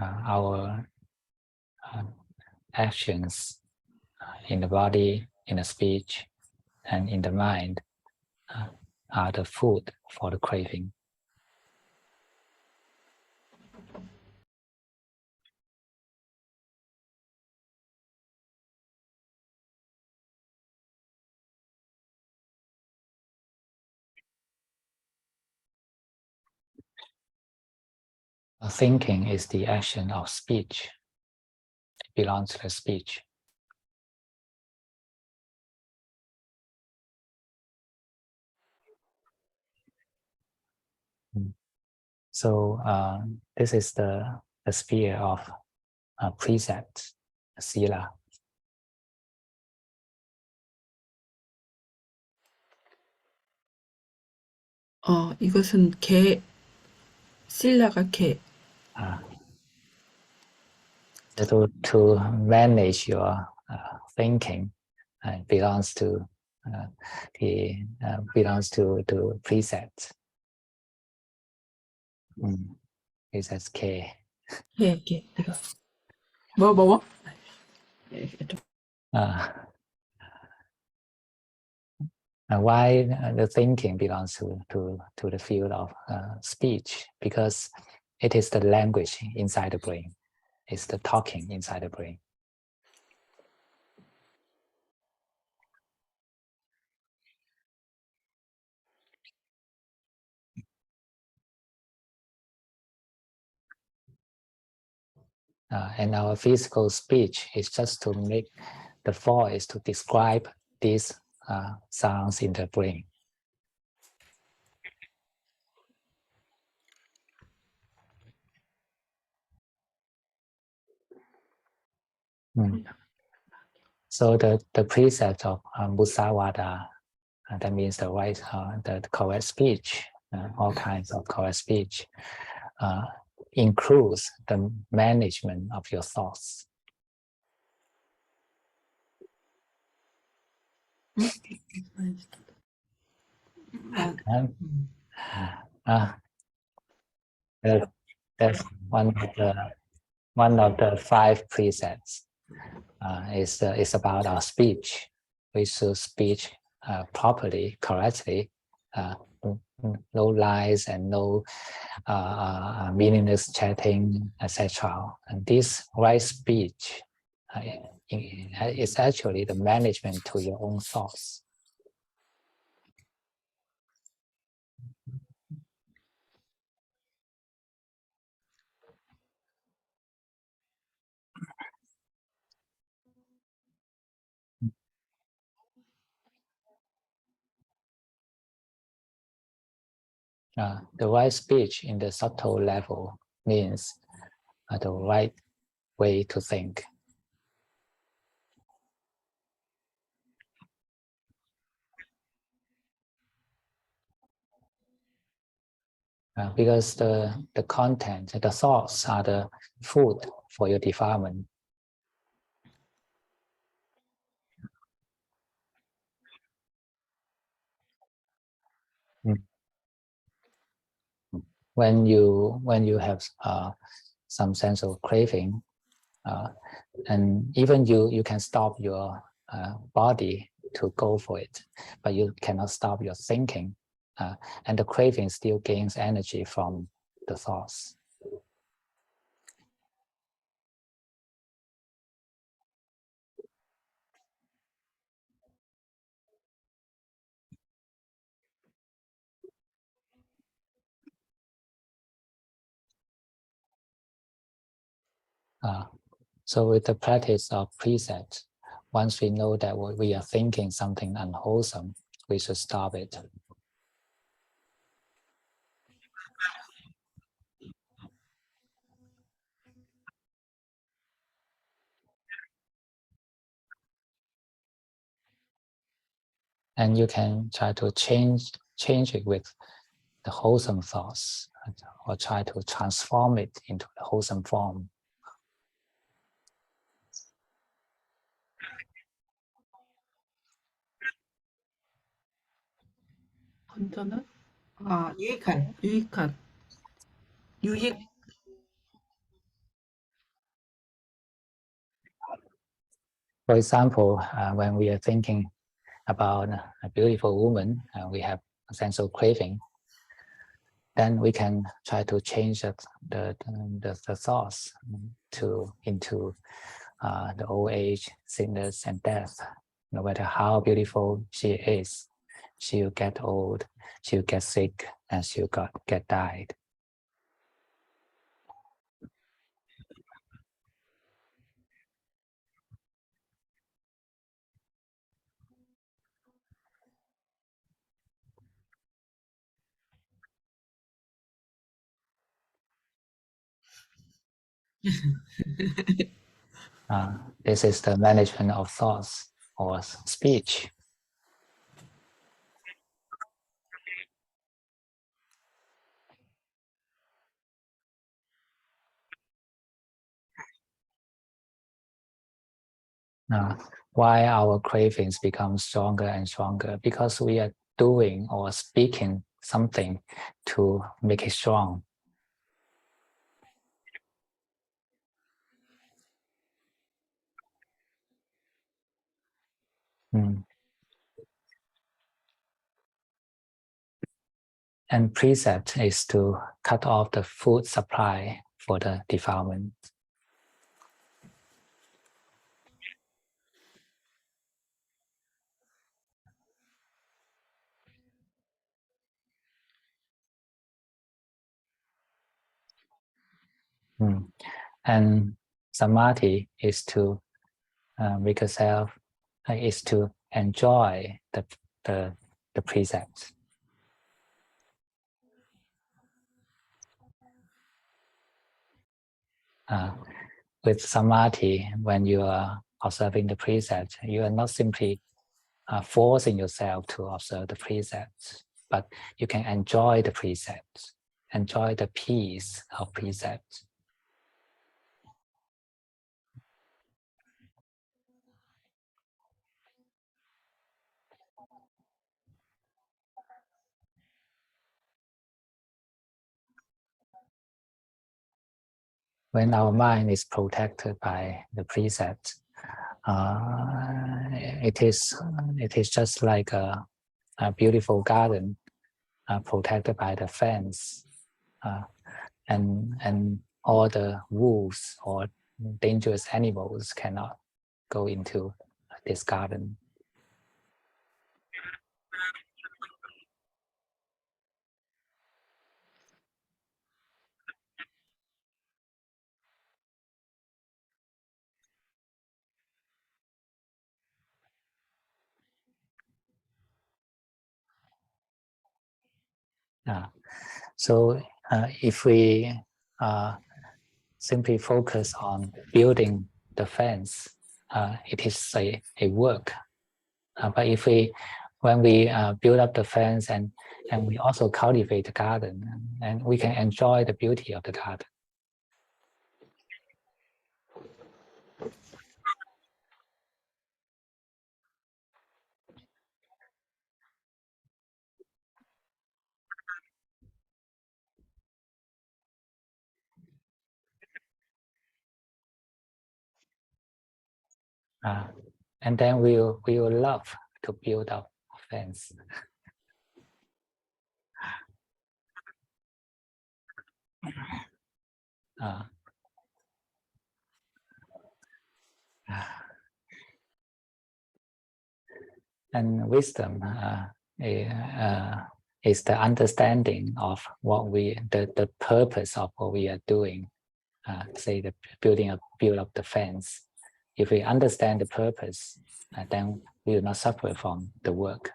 Our actions in the body, in the speech, and in the mind are the food for the craving. Thinking is the action of speech. It belongs to the speech. So this is the sphere of precepts, sila. 이것은 개, 실라가 개. To manage your thinking belongs to precepts. Precepts K. 개, 이거. 뭐? Why the thinking belongs to the field of speech? Because it is the language inside the brain. It's the talking inside the brain. And our physical speech is just to make the voice to describe these sounds in the brain. So the precept of Musavada, that means the right, the correct speech, all kinds of correct speech, includes the management of your thoughts. That's one of the 5 precepts. Is about our speech. We should speak properly, correctly, no lies and no meaningless chatting, etc. And this right speech is actually the management to your own thoughts. The right speech in the subtle level means the right way to think. Because the content, the thoughts are the food for your defilement. When you have some sense of craving, and even you can stop your body to go for it, but you cannot stop your thinking, and the craving still gains energy from the thoughts. So with the practice of precept, once we know that we are thinking something unwholesome, we should stop it. And you can try to change it with the wholesome thoughts, or try to transform it into the wholesome form. 건전한? 유익한. 유익. For example, when we are thinking about a beautiful woman, we have a sense of craving. Then we can try to change the thoughts into the old age, sickness, and death. No matter how beautiful she is, she'll get old, she'll get sick, and she'll get died. This is the management of thoughts or speech. Why our cravings become stronger and stronger? Because we are doing or speaking something to make it strong. And precept is to cut off the food supply for the defilement. And samadhi is to make yourself, is to enjoy the precepts. With samadhi, when you are observing the precepts, you are not simply forcing yourself to observe the precepts, but you can enjoy the precepts, enjoy the peace of precepts. When our mind is protected by the precepts, it is just like a beautiful garden protected by the fence, and all the wolves or dangerous animals cannot go into this garden. So if we simply focus on building the fence, it is a work. But when we build up the fence and we also cultivate the garden, and we can enjoy the beauty of the garden. And then we will love to build up a fence. uh, and wisdom is the understanding of the purpose of what we are doing. Say the build up the fence. If we understand the purpose, then we will not suffer from the work.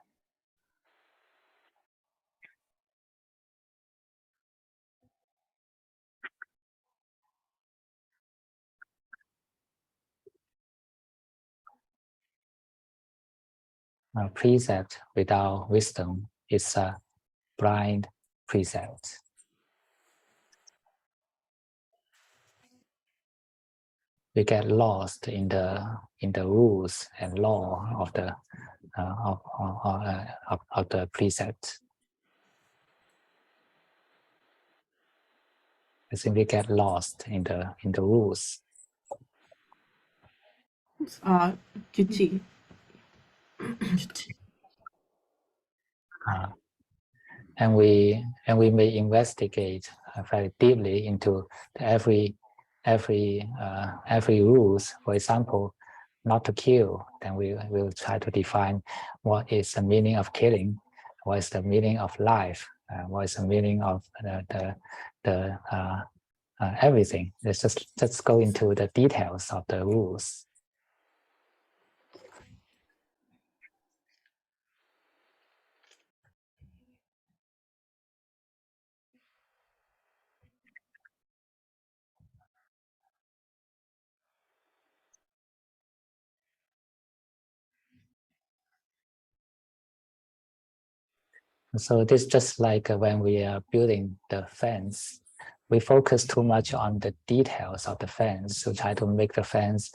Precept without wisdom is a blind precept. We get lost in the rules and law of the of the precept. I think we get lost in the rules. 규칙. And we may investigate very deeply into every rules. For example, not to kill. Then we will try to define what is the meaning of killing, what is the meaning of life, what is the meaning of everything. Let's just go into the details of the rules. So this is just like when we are building the fence, we focus too much on the details of the fence to try to make the fence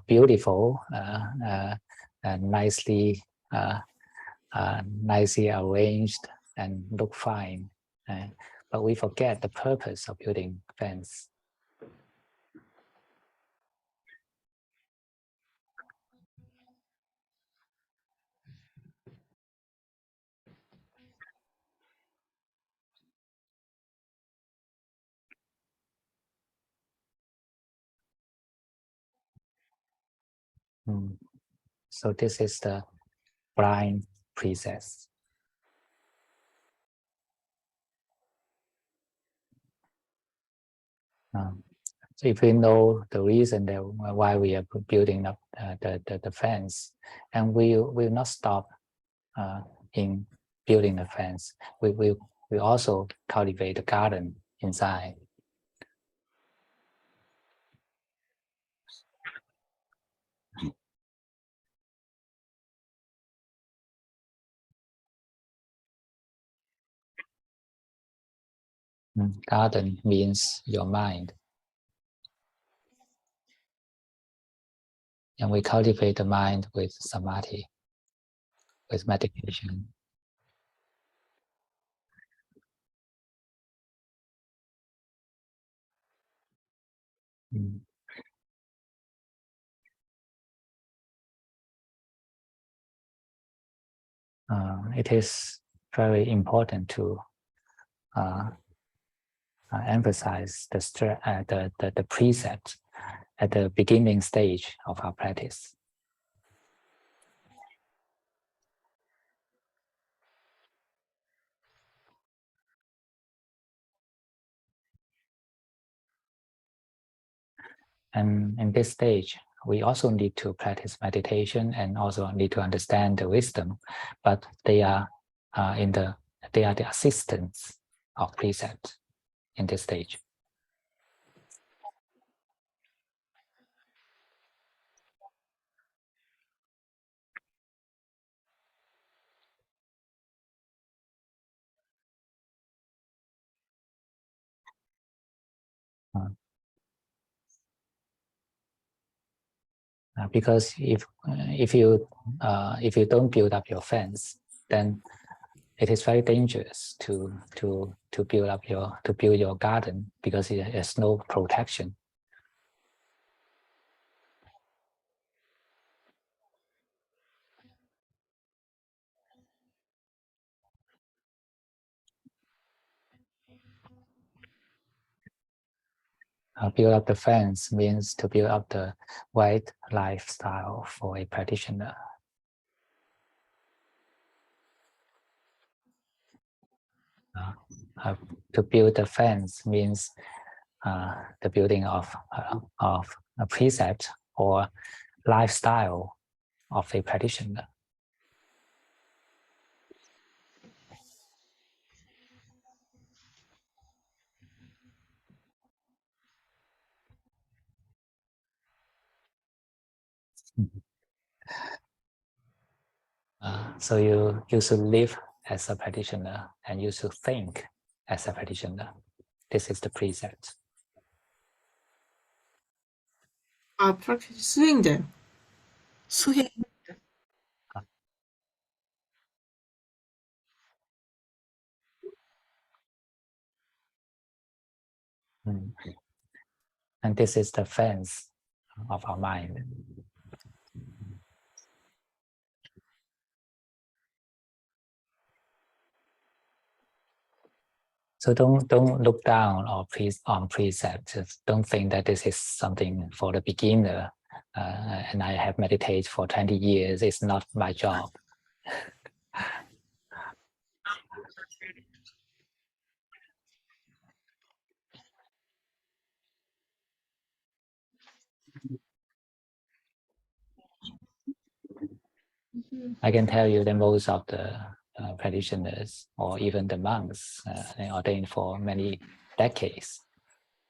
beautiful and nicely arranged and look fine. But we forget the purpose of building fence. So this is the blind process. So if we know the reason that why we are building up the fence, and we will not stop in building the fence. We also cultivate the garden inside. Garden means your mind. And we cultivate the mind with samadhi, with meditation. It is very important to emphasize the precept at the beginning stage of our practice. And in this stage, we also need to practice meditation and also need to understand the wisdom, but they are the assistants of precept in this stage. Because if you don't build up your fence, then it is very dangerous to build your garden because it has no protection. build up the fence means to build up the right lifestyle for a practitioner. To build the fence means the building of a precept or lifestyle of a practitioner. So you should live as a practitioner and you should think as a practitioner. This is the precept. practice 수행자요. 수행. And this is the fence of our mind. So don't look down on precepts. Just don't think that this is something for the beginner. And I have meditated for 20 years. It's not my job. I can tell you that most of the practitioners or even the monks ordained for many decades,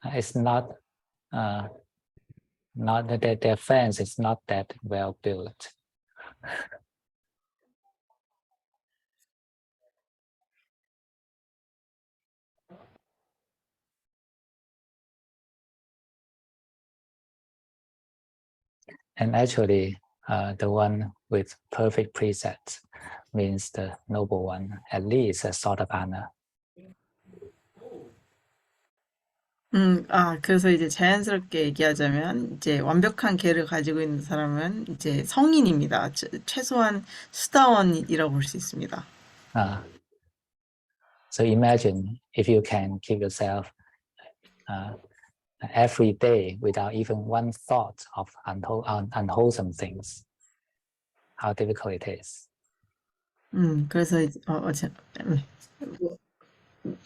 it's not that their fence is not that well built. And actually, the one with perfect precepts means the noble one, at least a Sotapanna. 그래서 이제 자연스럽게 얘기하자면 이제 완벽한 계를 가지고 있는 사람은 이제 성인입니다. 최소한 수다원이라고 볼 수 있습니다. So imagine if you can keep yourself every day without even one thought of unwholesome things, how difficult it is. 그래서 이제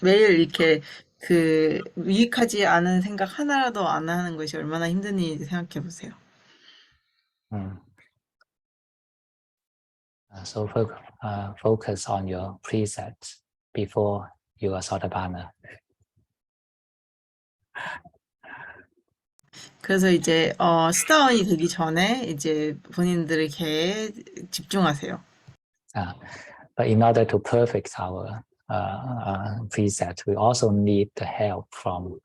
매일 이렇게 그 유익하지 않은 생각 하나라도 안 하는 것이 얼마나 힘든지 생각해 보세요. So focus on your precepts before you are Sotapanna. 그래서 이제 수다원이 되기 전에 이제 본인들의 계에 집중하세요. But in order to perfect our precepts, we also need the help from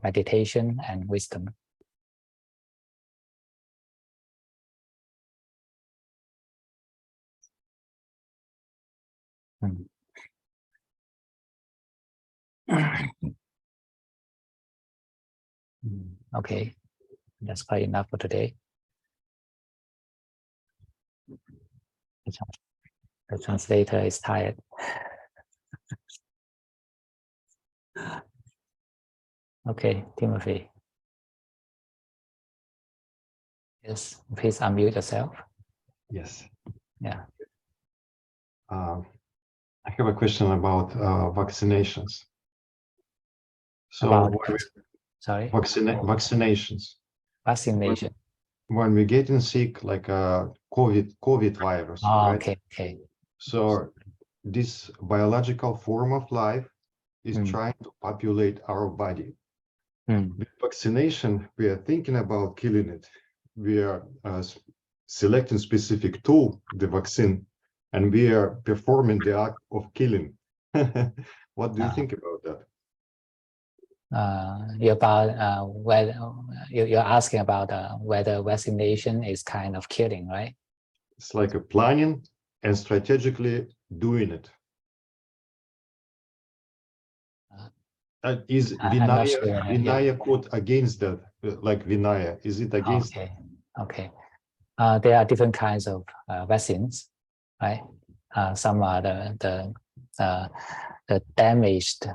meditation and wisdom. Okay, that's quite enough for today. The translator is tired. Okay, Timothy. Yes, please unmute yourself. Yes. Yeah. I have a question about vaccinations. So about sorry? Vaccinations. Vaccination. When we're getting sick, like a COVID virus, right? Okay. So this biological form of life is trying to populate our body. With vaccination, we are thinking about killing it. We are selecting specific tool, the vaccine, and we are performing the act of killing. What do you think about that? You're asking about whether vaccination is kind of killing, right? It's like a planning and strategically doing it. Is Vinaya quote against that? Like Vinaya, is it against? Okay. There are different kinds of vaccines, right? Some are the damaged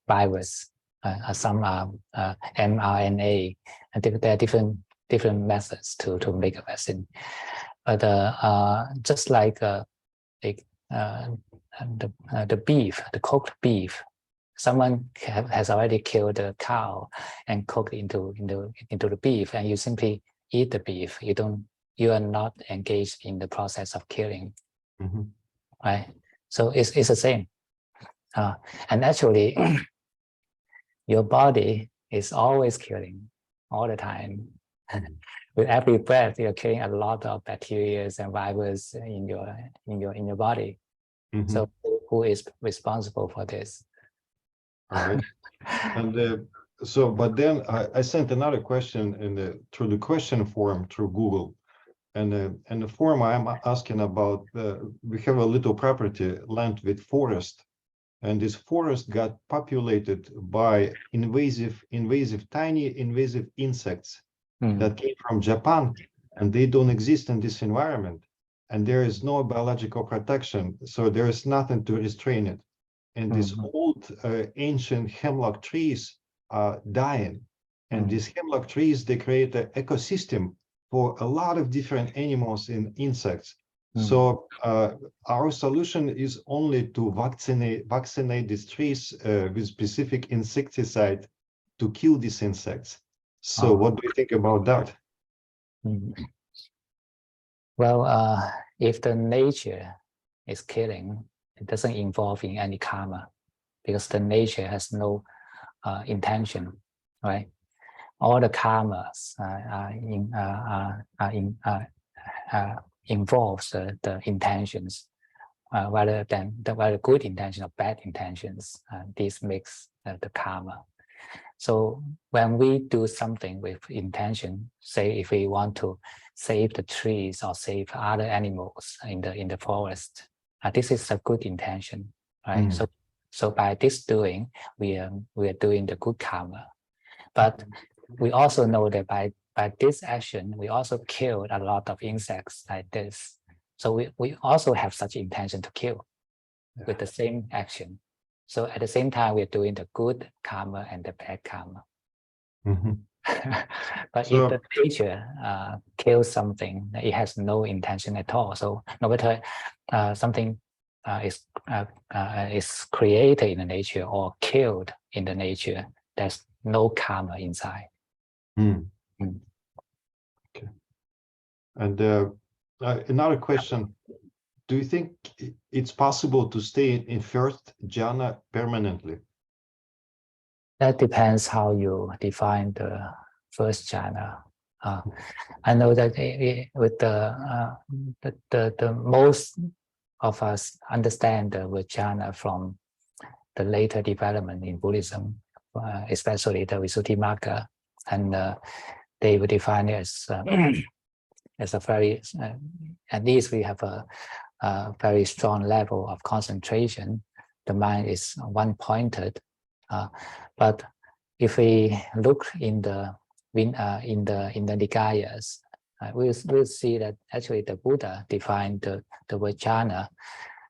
virus some mRNA, and there are different methods to make a vaccine. But just like the beef, the cooked beef, someone has already killed a cow and cooked into the beef, and you simply eat the beef. You are not engaged in the process of killing, right? So it's the same, and actually, your body is always killing all the time. With every breath, you're killing a lot of bacteria and viruses in your body. So who is responsible for this? All right. And so, but then I sent another question through the question form through Google, and the form I'm asking about. We have a little property land with forest, and this forest got populated by tiny invasive insects that came from Japan, and they don't exist in this environment, and there is no biological protection, so there is nothing to restrain it. And these old ancient hemlock trees are dying, and these hemlock trees, they create an ecosystem for a lot of different animals and insects. So our solution is only to vaccinate these trees with specific insecticide to kill these insects. So what do you think about that? Well, if the nature is killing, it doesn't involve in any karma, because the nature has no intention, right? All the karmas involves the intentions, whether good intention or bad intentions. This makes the karma. So when we do something with intention, say if we want to save the trees or save other animals in the forest, this is a good intention, right? So by this doing, we are doing the good karma. But we also know that by this action, we also killed a lot of insects like this. So we also have such intention to kill with the same action. So at the same time, we're doing the good karma and the bad karma. But if the nature kills something, it has no intention at all. So no matter something is created in the nature or killed in the nature, there's no karma inside. Okay. And another question: do you think it's possible to stay in first jhana permanently? That depends how you define the first jhana. I know that with the most of us understand the word jhana from the later development in Buddhism, especially the Visuddhimagga, and they would define it as a very, at least we have a very strong level of concentration. The mind is one-pointed. But if we look in the Nikayas, we'll see that actually the Buddha defined the word jhana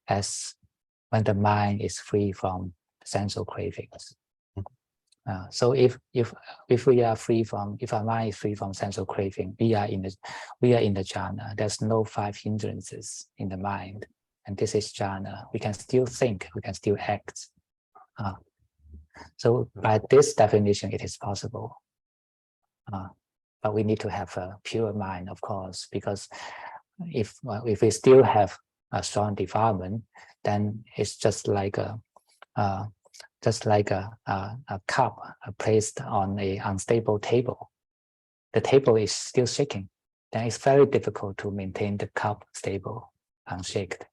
as when the mind is free from sensual cravings. So if we are free from, if our mind is free from sensual craving, we are in the jhana. There's no 5 hindrances in the mind, and this is jhana. We can still think, we can still act. So by this definition, it is possible. But we need to have a pure mind, of course, because if we still have a strong defilement, then it's just like a cup placed on an unstable table. The table is still shaking. Then it's very difficult to maintain the cup stable, unshaken.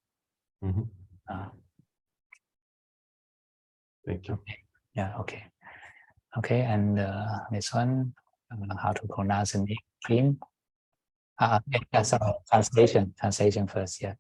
Thank you. Okay. Yeah. Okay. Okay. And this one, how to pronounce the name? Translation first. Yeah.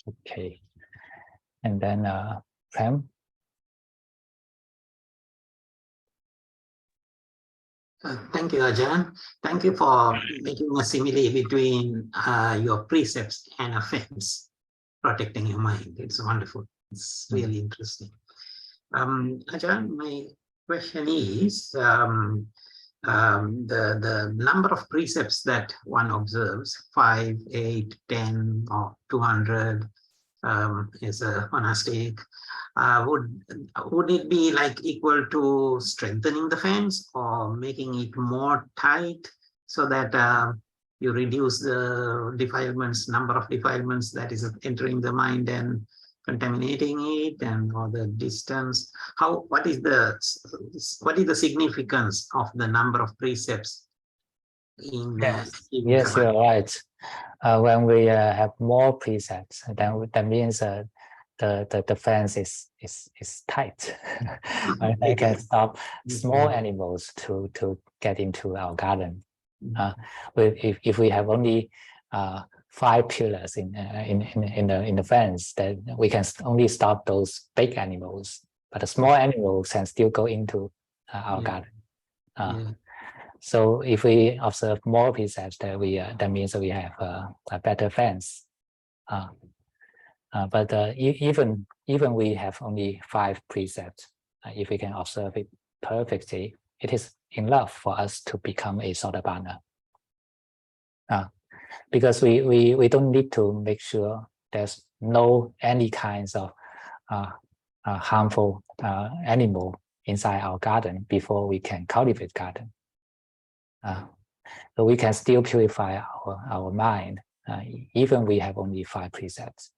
Okay. And then Prem. Thank you, Ajahn. Thank you for making a simile between your precepts and offense, protecting your mind. It's wonderful. It's really interesting. Ajahn, my question is the number of precepts that one observes, 5, 8, 10, or 200, is a monastic. Would it be like equal to strengthening the fence or making it more tight so that you reduce the defilements, number of defilements that is entering the mind and contaminating it, and or the distance? What is the significance of the number of precepts in Yes, you're right. When we have more precepts, then that means the fence is tight. I can stop small animals to get into our garden. If we have only 5 pillars in the fence, then we can only stop those big animals, but the small animals can still go into our garden. So if we observe more precepts, that means we have a better fence. But even we have only 5 precepts, if we can observe it perfectly, it is enough for us to become a Sotapanna. Because we don't need to make sure there's no any kinds of harmful animal inside our garden before we can cultivate garden. So we can still purify our mind, even we have only 5 precepts.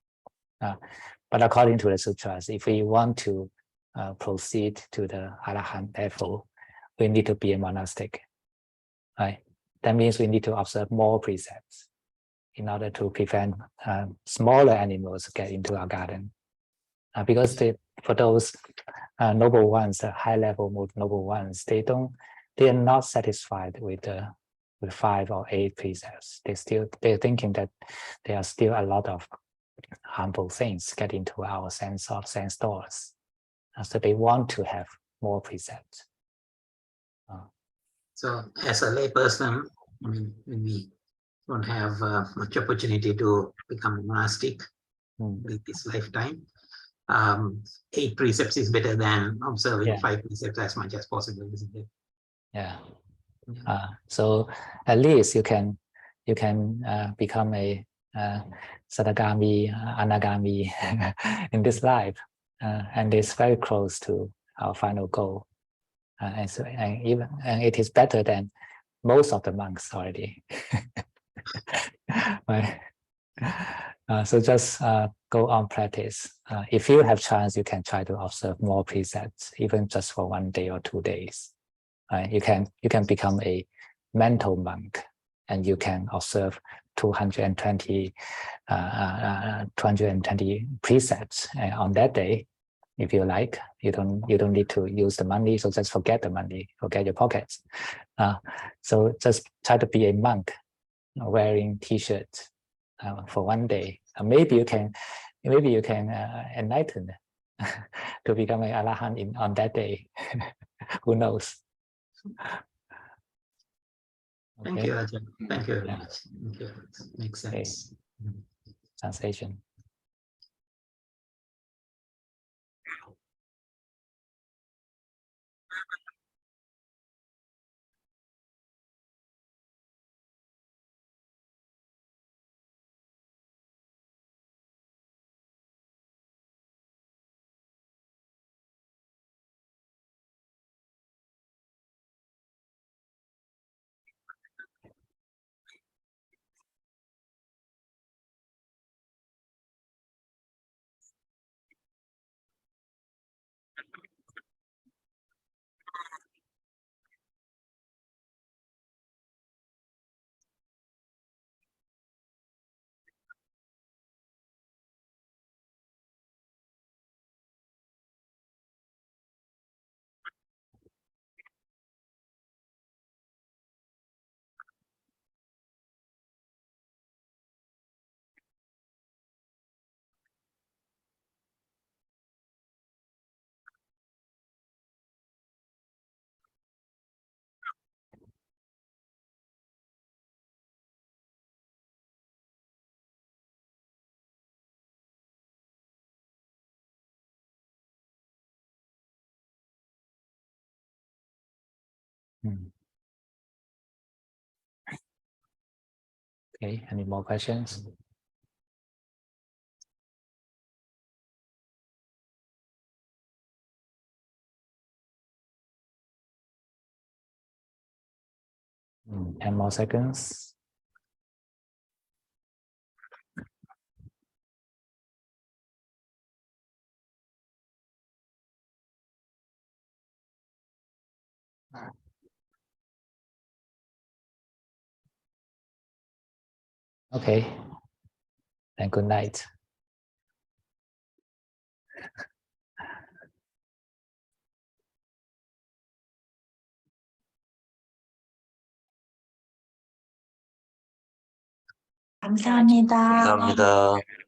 But according to the sutras, if we want to proceed to the Arahant level, we need to be a monastic. Right? That means we need to observe more precepts in order to prevent smaller animals get into our garden. Because for those noble ones, the high-level noble ones, they are not satisfied with the with 5 or 8 precepts. They're thinking that there are still a lot of harmful things get into our sense doors. So they want to have more precepts. So as a layperson, I mean, we don't have much opportunity to become monastic with this lifetime. 8 precepts is better than observing 5 precepts as much as possible, isn't it? Yeah. So at least you can become a Satagami, Anagami in this life, and it's very close to our final goal. And it is better than most of the monks already. Right? So just go on practice. If you have chance, you can try to observe more precepts, even just for 1 day or 2 days. You can become a mental monk, and you can observe 220 precepts on that day, if you like. You don't need to use the money, so just forget the money, forget your pockets. So just try to be a monk, wearing t-shirts for 1 day. Maybe you can enlighten to become an Arahant on that day. Who knows? Thank you, Ajahn. Thank you very much. Thank you. Makes sense. Translation. Okay, any more questions? Mm, 10 more seconds. Okay, and good night. 감사합니다. 감사합니다.